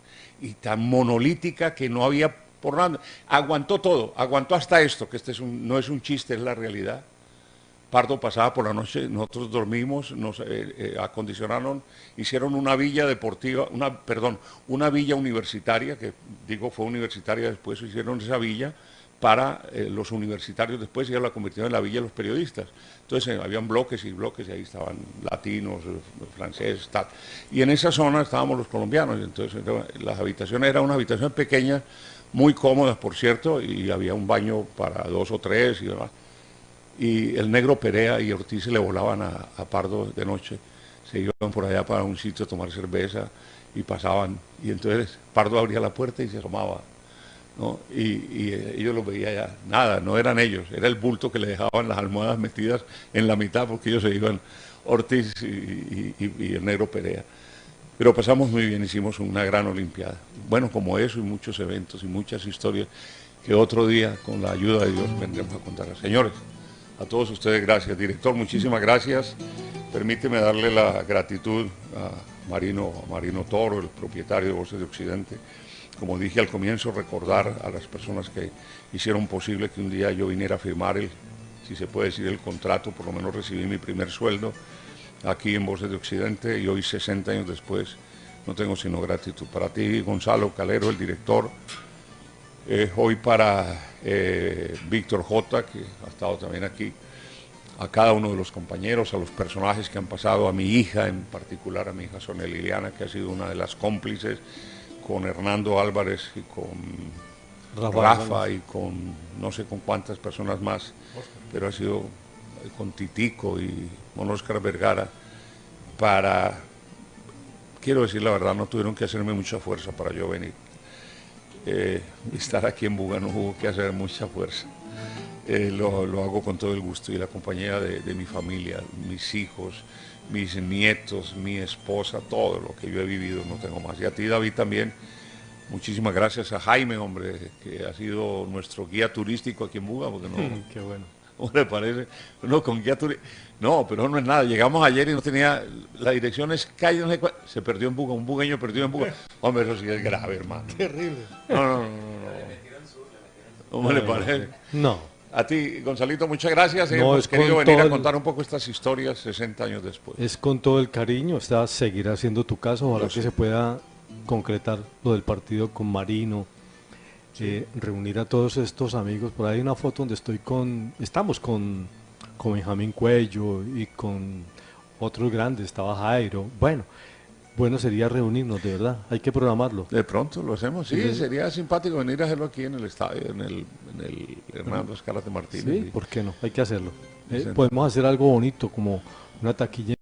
monolítica que no había por nada. Aguantó todo, aguantó hasta esto, que no es un chiste, es la realidad. Pardo pasaba por la noche, nosotros dormimos, nos acondicionaron, hicieron una villa deportiva, una villa universitaria, que digo fue universitaria, después hicieron esa villa para los universitarios, después ya la convirtieron en la villa de los periodistas. Entonces habían bloques y bloques, y ahí estaban latinos, franceses, tal. Y en esa zona estábamos los colombianos, entonces las habitaciones eran unas habitaciones pequeñas, muy cómodas, por cierto, y había un baño para 2 o 3 y demás. Y el negro Perea y Ortiz se le volaban a Pardo de noche, se iban por allá para un sitio a tomar cerveza y pasaban, y entonces Pardo abría la puerta y se asomaba, ¿no? Y ellos los veían ya, nada, no eran ellos, era el bulto que le dejaban las almohadas metidas en la mitad, porque ellos se iban, Ortiz y el negro Perea. Pero pasamos muy bien, hicimos una gran olimpiada. Bueno, como eso y muchos eventos y muchas historias que otro día, con la ayuda de Dios, vendremos a contar. Señores, a todos ustedes, gracias. Director, muchísimas gracias. Permíteme darle la gratitud a Marino Toro, el propietario de Voces de Occidente. Como dije al comienzo, recordar a las personas que hicieron posible que un día yo viniera a firmar si se puede decir, el contrato, por lo menos recibí mi primer sueldo aquí en Voces de Occidente, y hoy, 60 años después, no tengo sino gratitud. Para ti, Gonzalo Calero, el director, hoy para Víctor J., que ha estado también aquí, a cada uno de los compañeros, a los personajes que han pasado, a mi hija en particular, a mi hija Sonia Liliana, que ha sido una de las cómplices, con Hernando Álvarez y con Rafa y con no sé con cuántas personas más, pero ha sido con Titico y con Óscar Vergara, quiero decir la verdad, no tuvieron que hacerme mucha fuerza para yo venir. Estar aquí en Buga no hubo que hacer mucha fuerza. Lo hago con todo el gusto y la compañía de mi familia, mis hijos, mis nietos, mi esposa, todo lo que yo he vivido, no tengo más. Y a ti, David, también, muchísimas gracias. A Jaime, hombre, que ha sido nuestro guía turístico aquí en Buga, porque no... Qué bueno. ¿Cómo le parece? No, con guía turístico. No, pero no es nada. Llegamos ayer y no tenía... La dirección es calle, no sé cuál. Se perdió en Buga, un bugueño perdido en Buga. Hombre, eso sí es grave, hermano. Terrible. No. ¿Cómo le parece? No. A ti, Gonzalito, muchas gracias. No, Hemos querido venir a contar un poco estas historias 60 años después. Es con todo el cariño, seguirá siendo tu caso, ojalá que se pueda concretar lo del partido con Marino, reunir a todos estos amigos. Por ahí hay una foto donde estamos con Benjamín Cuello y con otros grandes, estaba Jairo. Bueno sería reunirnos, de verdad, hay que programarlo. De pronto lo hacemos, sí, sería simpático venir a hacerlo aquí en el estadio, en el Hernando Escalante Martínez. Sí, ¿por qué no? Hay que hacerlo. Podemos hacer algo bonito, como una taquilla